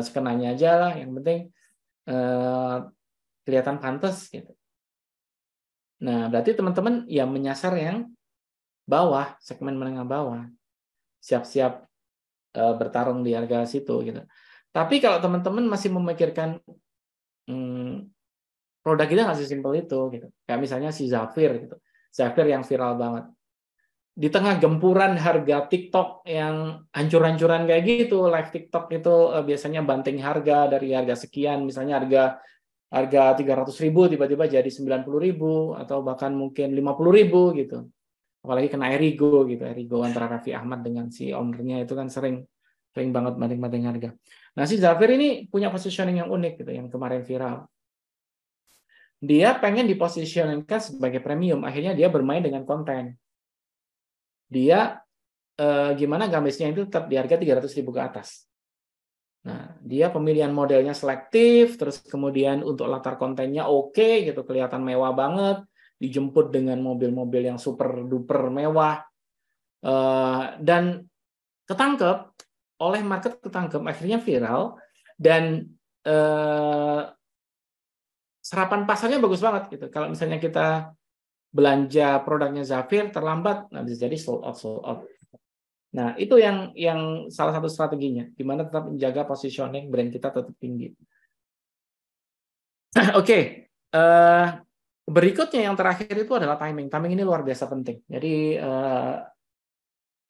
skenanya aja lah, yang penting kelihatan pantas gitu. Nah, berarti teman-teman ya menyasar yang bawah, segmen menengah bawah. Siap-siap bertarung di harga situ gitu. Tapi kalau teman-teman masih memikirkan produk kita nggak sesimpel itu gitu. Kayak misalnya si Zafir gitu. Zafir yang viral banget. Di tengah gempuran harga TikTok yang hancur-hancuran kayak gitu, live TikTok itu biasanya banting harga dari harga sekian, misalnya harga 300.000 tiba-tiba jadi 90.000 atau bahkan mungkin 50.000 gitu. Apalagi kena Erigo gitu, Erigo antara Raffi Ahmad dengan si ownernya itu kan sering banget banting-banting harga. Nah, si Zafir ini punya positioning yang unik gitu, yang kemarin viral. Dia pengen dipositioningkan sebagai premium, akhirnya dia bermain dengan konten. Dia gimana gamisnya itu tetap di harga 300.000 ke atas. Nah, dia pemilihan modelnya selektif, terus kemudian untuk latar kontennya oke gitu, kelihatan mewah banget, dijemput dengan mobil-mobil yang super duper mewah, dan ketangkep oleh market, akhirnya viral, dan serapan pasarnya bagus banget gitu. Kalau misalnya kita belanja produknya Zafir terlambat, nah bisa jadi sold out. Nah, itu yang salah satu strateginya, gimana tetap menjaga positioning brand kita tetap tinggi. Oke. Berikutnya yang terakhir itu adalah timing. Timing ini luar biasa penting. Jadi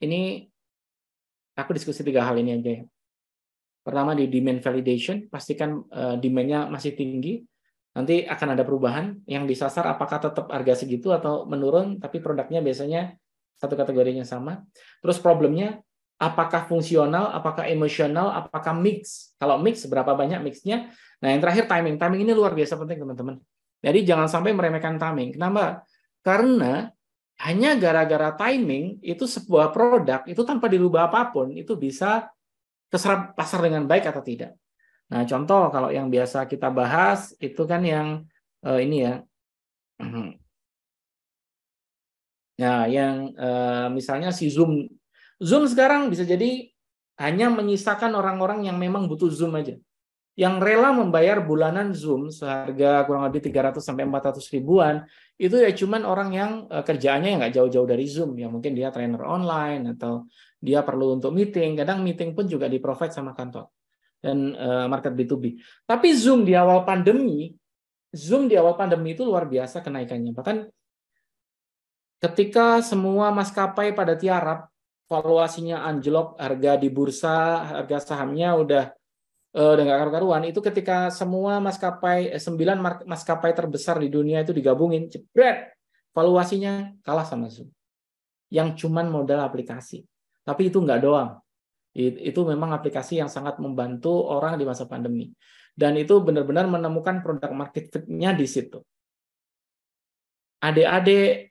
ini aku diskusi 3 hal ini aja ya. Pertama di demand validation, pastikan demand-nya masih tinggi. Nanti akan ada perubahan yang disasar apakah tetap harga segitu atau menurun, tapi produknya biasanya satu kategorinya sama. Terus problemnya apakah fungsional, apakah emosional, apakah mix. Kalau mix, berapa banyak mixnya. Nah, yang terakhir timing. Timing ini luar biasa penting, teman-teman. Jadi jangan sampai meremehkan timing. Kenapa? Karena hanya gara-gara timing, itu sebuah produk, itu tanpa dirubah apapun, itu bisa keserap pasar dengan baik atau tidak. Nah, contoh kalau yang biasa kita bahas, itu kan yang ini ya. Nah, yang misalnya si Zoom. Zoom sekarang bisa jadi hanya menyisakan orang-orang yang memang butuh Zoom aja. Yang rela membayar bulanan Zoom seharga kurang lebih 300 sampai 400 ribuan, itu ya cuman orang yang kerjaannya yang nggak jauh-jauh dari Zoom. Ya mungkin dia trainer online atau dia perlu untuk meeting. Kadang meeting pun juga di-provide sama kantor. Dan market B2B. Tapi Zoom di awal pandemi itu luar biasa kenaikannya. Bahkan ketika semua maskapai pada tiarap, valuasinya anjlok, harga di bursa, harga sahamnya udah nggak karu-karuan. Itu ketika semua maskapai, 9 maskapai terbesar di dunia itu digabungin, jebret, valuasinya kalah sama Zoom. Yang cuman modal aplikasi. Tapi itu nggak doang. Itu memang aplikasi yang sangat membantu orang di masa pandemi. Dan itu benar-benar menemukan produk market fit-nya di situ. Adik-adik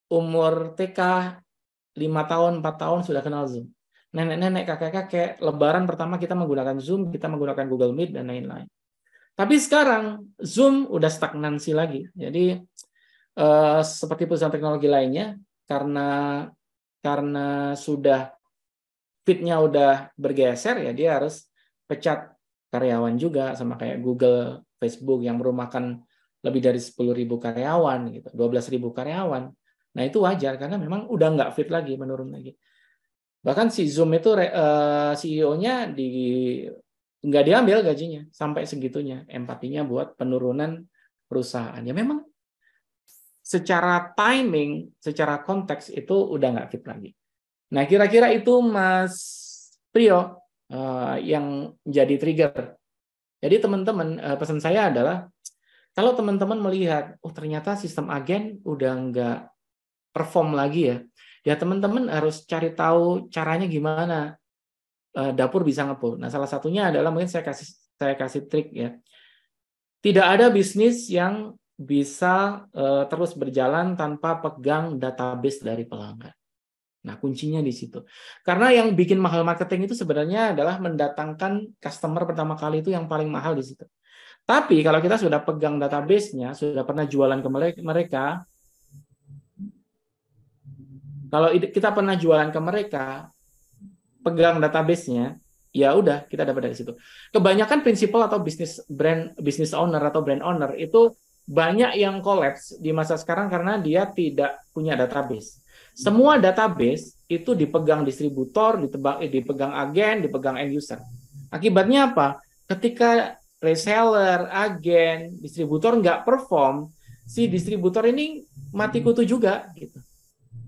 umur TK 5 tahun, 4 tahun sudah kenal Zoom. Nenek-nenek, kakek-kakek, lebaran pertama kita menggunakan Zoom, kita menggunakan Google Meet, dan lain-lain. Tapi sekarang Zoom udah stagnansi lagi. Jadi seperti perusahaan teknologi lainnya, karena sudah fit-nya udah bergeser, ya dia harus pecat karyawan juga, sama kayak Google, Facebook yang merumahkan lebih dari 10.000 karyawan, gitu, 12.000 karyawan. Nah itu wajar karena memang udah nggak fit lagi, menurun lagi. Bahkan si Zoom itu CEO-nya nggak diambil gajinya sampai segitunya, empatinya buat penurunan perusahaan. Ya memang secara timing, secara konteks itu udah nggak fit lagi. Nah kira-kira itu Mas Priyo yang jadi trigger. Jadi teman-teman, pesan saya adalah kalau teman-teman melihat, oh ternyata sistem agen udah nggak perform lagi ya, ya teman-teman harus cari tahu caranya gimana dapur bisa ngepull. Nah, salah satunya adalah mungkin saya kasih trik ya. Tidak ada bisnis yang bisa terus berjalan tanpa pegang database dari pelanggan. Nah, kuncinya di situ. Karena yang bikin mahal marketing itu sebenarnya adalah mendatangkan customer pertama kali, itu yang paling mahal di situ. Tapi kalau kita sudah pegang database-nya, sudah pernah jualan ke mereka, kalau kita pernah jualan ke mereka, pegang database-nya, ya udah kita dapat dari situ. Kebanyakan prinsipal atau business owner atau brand owner itu banyak yang collapse di masa sekarang karena dia tidak punya database. Semua database itu dipegang distributor, dipegang agen, dipegang end user. Akibatnya apa? Ketika reseller, agen, distributor nggak perform, si distributor ini mati kutu juga gitu.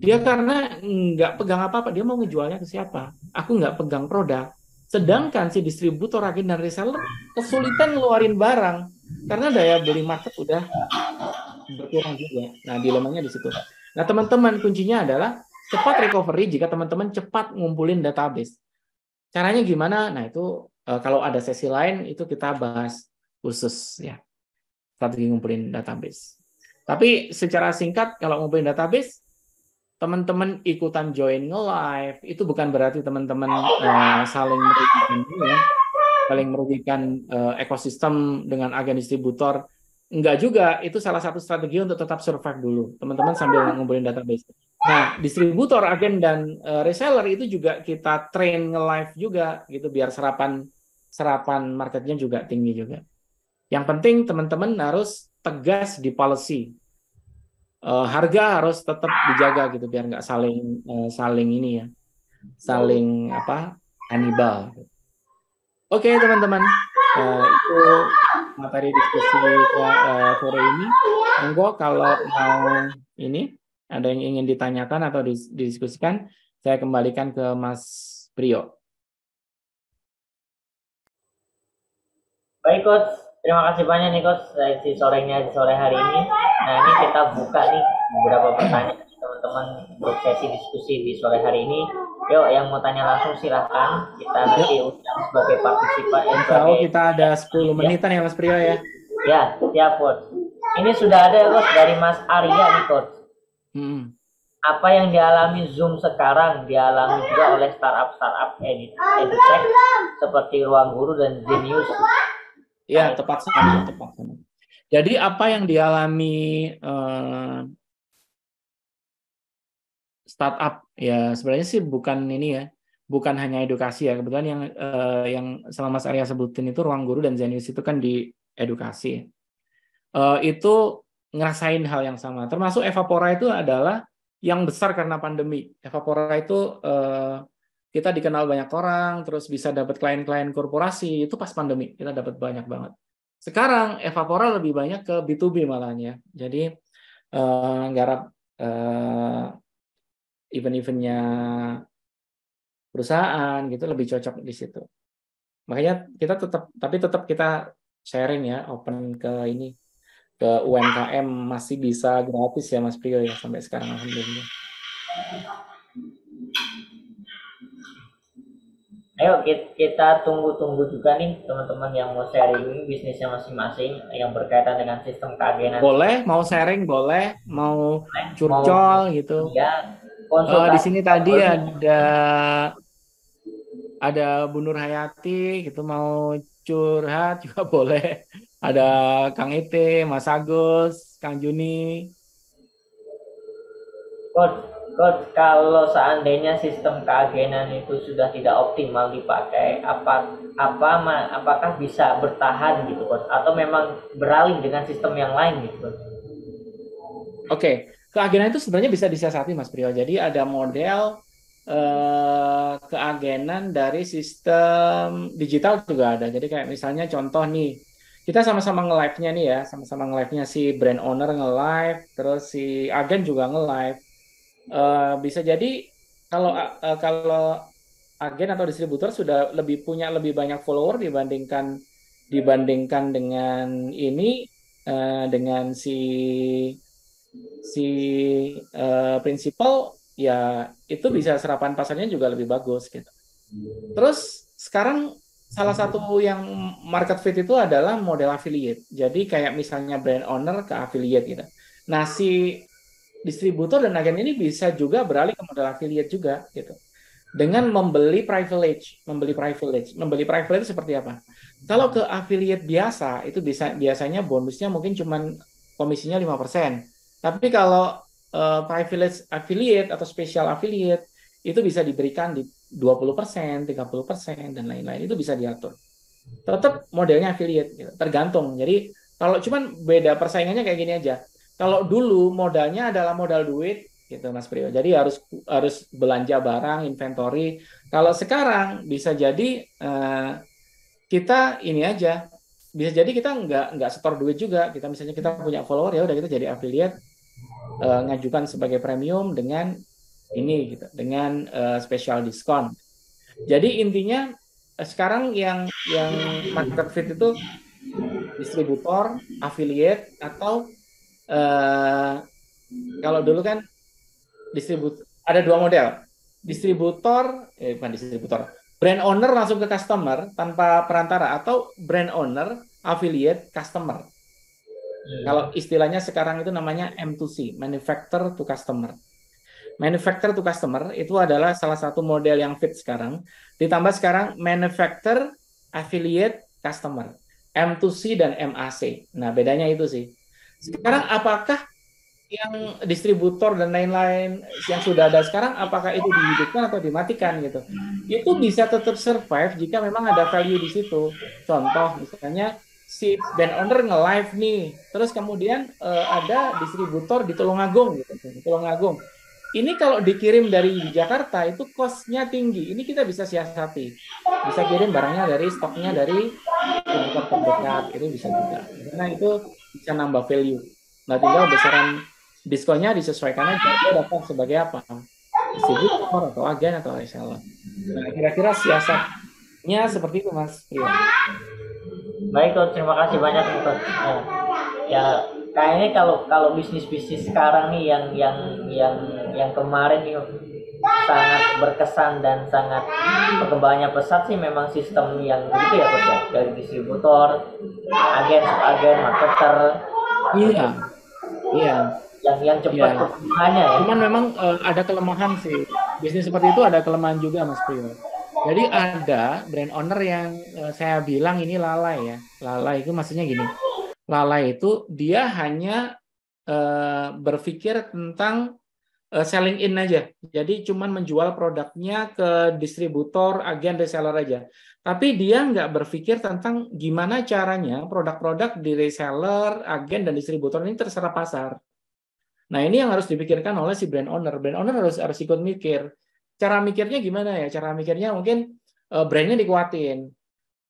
Dia karena nggak pegang apa-apa, dia mau ngejualnya ke siapa? Aku nggak pegang produk. Sedangkan si distributor, agen, dan reseller kesulitan ngeluarin barang karena daya beli market udah berkurang juga. Nah, dilemanya di situ. Nah, teman-teman, kuncinya adalah cepat recovery jika teman-teman cepat ngumpulin database. Caranya gimana? Nah, itu kalau ada sesi lain itu kita bahas khusus ya. Strategi ngumpulin database. Tapi secara singkat kalau ngumpulin database, teman-teman ikutan join nge-live itu bukan berarti teman-teman saling merugikan ya, saling merugikan ekosistem dengan agen distributor. Enggak juga, itu salah satu strategi untuk tetap survive dulu. Teman-teman sambil ngumpulin database. Nah, distributor, agen, dan reseller itu juga kita train nge-live juga gitu biar serapan marketnya juga tinggi juga. Yang penting teman-teman harus tegas di policy. Harga harus tetap dijaga gitu biar nggak saling ini ya, saling apa, kanibal. Oke teman-teman, itu materi diskusi sore ini. Monggo kalau mau ini ada yang ingin ditanyakan atau didiskusikan, saya kembalikan ke Mas Priyo. Baik Coach, terima kasih banyak nih Coach di sore hari ini. Nah ini kita buka nih beberapa pertanyaan teman-teman untuk sesi diskusi di sore hari ini. Yuk, yang mau tanya langsung silahkan. Kita nanti Yuk, undang sebagai partisipan, insya Allah sebagai kita ada 10 ya. menitan ya Mas Priyo ya. Ya, siap, Coach. Ini sudah ada, Coach, dari Mas Arya nih, Coach. Hmm. Apa yang dialami Zoom sekarang dialami juga oleh startup edtech seperti Ruang Guru dan Genius. Ya, tepat sama. Jadi apa yang dialami startup ya sebenarnya sih bukan ini ya, bukan hanya edukasi ya. Kebetulan yang sama Mas Arya sebutin itu Ruang Guru dan Zenius itu kan di edukasi. Itu ngerasain hal yang sama. Termasuk Evapora itu adalah yang besar karena pandemi. Evapora itu kita dikenal banyak orang, terus bisa dapat klien-klien korporasi itu pas pandemi kita dapat banyak banget. Sekarang Evapora lebih banyak ke B2B malahnya. Jadi nggarap event-eventnya perusahaan gitu lebih cocok di situ. Makanya kita tetap kita sharing ya, open ke ini ke UMKM masih bisa gratis ya Mas Priyo ya sampai sekarang alhamdulillah. Ayo kita tunggu-tunggu juga nih teman-teman yang mau sharing bisnisnya masing-masing yang berkaitan dengan sistem keagenan. Boleh, mau sharing boleh, mau curcol gitu. Ya, Di sini tadi ada Bu Nur Hayati gitu mau curhat juga boleh. Ada Kang Ite, Mas Agus, Kang Juni. Coach, kalau seandainya sistem keagenan itu sudah tidak optimal dipakai, apakah bisa bertahan gitu, Coach? Atau memang beralih dengan sistem yang lain gitu, Coach? Oke, keagenan itu sebenarnya bisa disiasati, Mas Priyo. Jadi ada model keagenan dari sistem digital juga ada. Jadi kayak misalnya contoh nih, kita sama-sama nge-live-nya nih ya, sama-sama nge-live-nya si brand owner nge-live, terus si agen juga nge-live. Bisa jadi kalau agen atau distributor sudah punya lebih banyak follower dibandingkan dengan ini dengan si prinsipal ya itu bisa serapan pasarnya juga lebih bagus gitu. Terus sekarang salah satu yang market fit itu adalah model affiliate. Jadi kayak misalnya brand owner ke affiliate gitu. Nah, si distributor dan agen ini bisa juga beralih ke model affiliate juga gitu. Dengan membeli privilege. Membeli privilege seperti apa? Kalau ke affiliate biasa itu biasanya bonusnya mungkin cuman komisinya 5%. Tapi kalau privilege affiliate atau special affiliate itu bisa diberikan di 20%, 30% dan lain-lain. Itu bisa diatur. Tetap modelnya affiliate gitu. Tergantung. Jadi kalau cuman beda persaingannya kayak gini aja. Kalau dulu modalnya adalah modal duit gitu Mas Priyo. Jadi harus belanja barang, inventory. Kalau sekarang bisa jadi kita ini aja. Bisa jadi kita nggak setor duit juga. Kita misalnya kita punya follower ya udah kita jadi affiliate ngajukan sebagai premium dengan ini gitu, dengan special diskon. Jadi intinya sekarang yang market fit itu distributor, affiliate atau kalau dulu kan ada dua model. Bukan distributor. Brand owner langsung ke customer tanpa perantara atau brand owner affiliate customer. Kalau istilahnya sekarang itu namanya M2C, manufacturer to customer. Manufacturer to customer itu adalah salah satu model yang fit sekarang. Ditambah sekarang manufacturer affiliate customer, M2C dan MAC. Nah, bedanya itu sih. Sekarang apakah yang distributor dan lain-lain yang sudah ada sekarang apakah itu dihidupkan atau dimatikan gitu? Itu bisa tetap survive jika memang ada value di situ. Contoh misalnya si brand owner nge-live nih, terus kemudian ada distributor di Tulungagung gitu, di Tulungagung. Ini kalau dikirim dari Jakarta itu cost-nya tinggi. Ini kita bisa siasati. Bisa kirim barangnya dari stoknya dari distributor terdekat, itu bisa juga. Karena itu bisa nambah value. Nah, tinggal besaran diskonnya disesuaikan aja dia dapat sebagai apa, distributor atau agen atau reseller. Nah, kira-kira siasatnya seperti itu Mas Priyo. Baik, Coach, terima kasih banyak, Coach. Ya kayaknya kalau bisnis sekarang nih yang kemarin nih sangat berkesan dan sangat perkembangannya pesat sih memang sistem yang begitu ya Coach ya, dari distributor, agen, subagen, marketer. Iya, iya, yang iya. cepat perkembangannya ya. Cuman memang ada kelemahan sih. Bisnis seperti itu ada kelemahan juga, Mas Priyo. Jadi ada brand owner yang saya bilang ini lalai ya. Lalai itu maksudnya gini. Lalai itu dia hanya berpikir tentang selling in aja. Jadi cuman menjual produknya ke distributor, agen, reseller aja. Tapi dia nggak berpikir tentang gimana caranya produk-produk di reseller, agen, dan distributor ini terserap pasar. Nah, ini yang harus dipikirkan oleh si brand owner. Brand owner harus ikut mikir. Cara mikirnya gimana ya? Cara mikirnya mungkin brandnya dikuatin.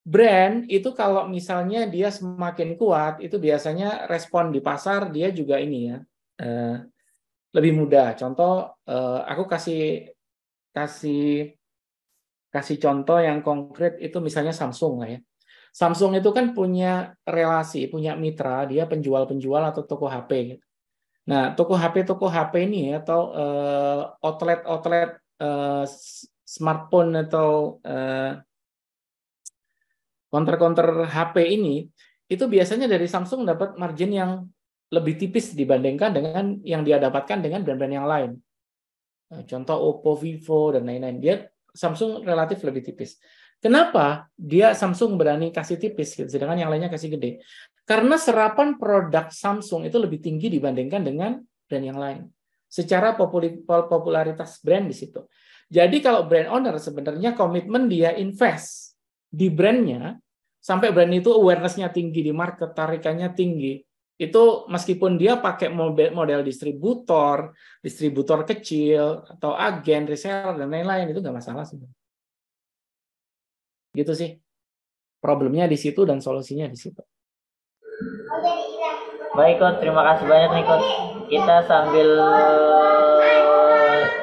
Brand itu kalau misalnya dia semakin kuat, itu biasanya respon di pasar dia juga ini ya, lebih mudah. Contoh, aku kasih kasih kasih contoh yang konkret itu misalnya Samsung lah ya. Samsung itu kan punya relasi, punya mitra, dia penjual-penjual atau toko HP gitu. Nah, toko HP ini atau outlet-outlet smartphone atau counter-counter HP ini, itu biasanya dari Samsung dapat margin yang lebih tipis dibandingkan dengan yang dia dapatkan dengan brand-brand yang lain. Contoh Oppo, Vivo, dan lain-lain. Dia Samsung relatif lebih tipis. Kenapa dia Samsung berani kasih tipis, sedangkan yang lainnya kasih gede? Karena serapan produk Samsung itu lebih tinggi dibandingkan dengan brand yang lain. Secara popularitas brand di situ. Jadi kalau brand owner sebenarnya komitmen dia invest di brandnya, sampai brand itu awareness-nya tinggi di market, tarikannya tinggi. Itu meskipun dia pakai model distributor kecil, atau agen, reseller, dan lain-lain, itu nggak masalah sih. Gitu sih. Problemnya di situ dan solusinya di situ. Baik Coach, terima kasih banyak nih Coach. Kita sambil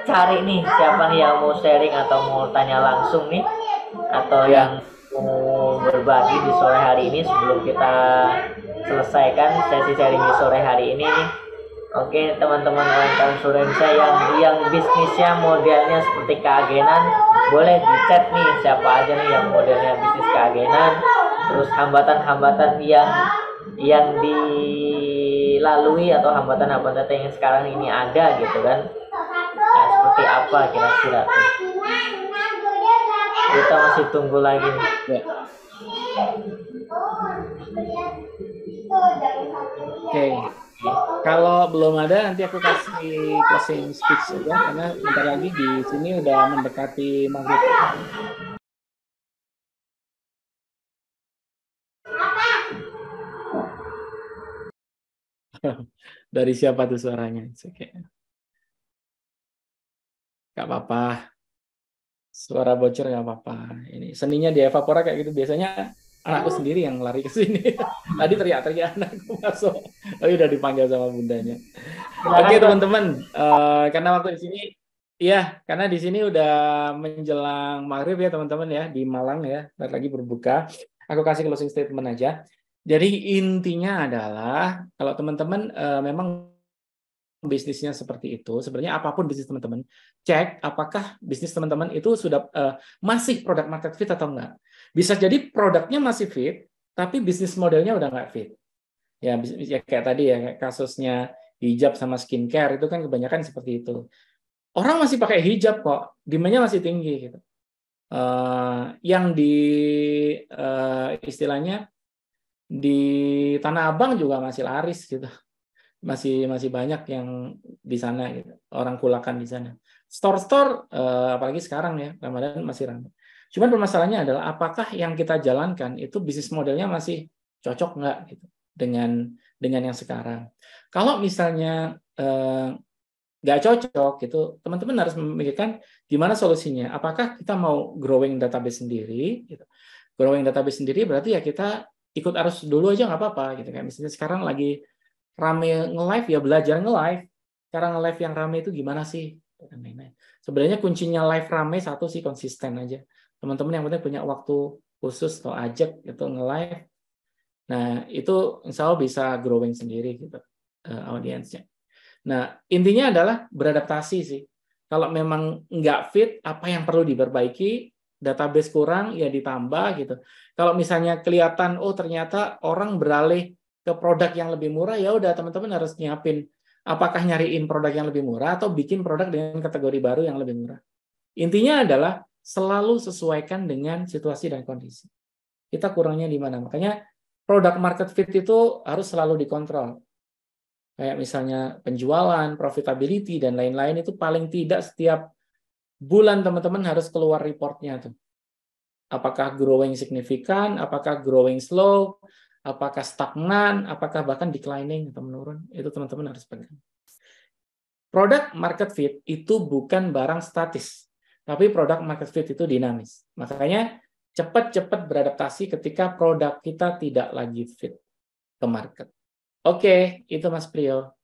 cari nih siapa nih yang mau sharing atau mau tanya langsung nih, atau yang mau berbagi di sore hari ini sebelum kita selesaikan sesi sharing di sore hari ini nih. Oke teman-teman UMKM seluruh Indonesia yang bisnisnya modelnya seperti keagenan, boleh di chat nih siapa aja nih yang modelnya bisnis keagenan, terus hambatan-hambatan yang dilalui atau hambatan-hambatan yang sekarang ini ada gitu kan. Nah, seperti apa kira-kira tuh? Kita masih tunggu lagi nih. Ya. Oke. Kalau belum ada, nanti aku kasih closing speech aja, karena bentar lagi di sini udah mendekati maghrib. Dari siapa tuh suaranya? Oke. Gak apa-apa. Suara bocor nggak apa-apa. Ini seninya di Evapora kayak gitu. Biasanya anakku sendiri yang lari ke sini. Tadi teriak-teriak anakku masuk. Tapi udah dipanggil sama bundanya. Oke teman-teman, karena waktu di sini, iya, karena di sini udah menjelang maghrib ya teman-teman ya, di Malang ya, bentar lagi berbuka. Aku kasih closing statement aja. Jadi intinya adalah kalau teman-teman memang bisnisnya seperti itu, sebenarnya apapun bisnis teman-teman, cek apakah bisnis teman-teman itu sudah masih product market fit atau enggak. Bisa jadi produknya masih fit, tapi bisnis modelnya udah nggak fit. Ya, kayak tadi ya, kayak kasusnya hijab sama skincare itu kan kebanyakan seperti itu. Orang masih pakai hijab kok, demand-nya masih tinggi gitu. Yang di istilahnya di Tanah Abang juga masih laris gitu. Masih banyak yang di sana gitu, orang kulakan di sana. Store-store apalagi sekarang ya, Ramadan masih ramai. Cuman permasalahannya adalah apakah yang kita jalankan itu bisnis modelnya masih cocok nggak gitu dengan yang sekarang. Kalau misalnya nggak cocok gitu, teman-teman harus memikirkan gimana solusinya. Apakah kita mau growing database sendiri gitu. Growing database sendiri berarti ya kita ikut arus dulu aja nggak apa-apa gitu. Kayak misalnya sekarang lagi rame nge-live ya belajar nge-live. Cara nge-live yang rame itu gimana sih? Sebenarnya kuncinya live rame satu sih, konsisten aja. Teman-teman yang penting punya waktu khusus atau ajak itu nge-live. Nah, itu insya Allah bisa growing sendiri gitu audiensnya. Nah, intinya adalah beradaptasi sih. Kalau memang nggak fit, apa yang perlu diperbaiki, database kurang, ya ditambah gitu. Kalau misalnya kelihatan, oh ternyata orang beralih ke produk yang lebih murah, ya udah teman-teman harus nyiapin apakah nyariin produk yang lebih murah atau bikin produk dengan kategori baru yang lebih murah. Intinya adalah selalu sesuaikan dengan situasi dan kondisi. Kita kurangnya di mana? Makanya produk market fit itu harus selalu dikontrol. Kayak misalnya penjualan, profitability, dan lain-lain itu paling tidak setiap bulan teman-teman harus keluar reportnya tuh. Apakah growing signifikan, apakah growing slow, apakah stagnan, apakah bahkan declining atau menurun. Itu teman-teman harus pegang. Produk market fit itu bukan barang statis, tapi produk market fit itu dinamis. Makanya cepat-cepat beradaptasi ketika produk kita tidak lagi fit ke market. Oke, itu Mas Priyo.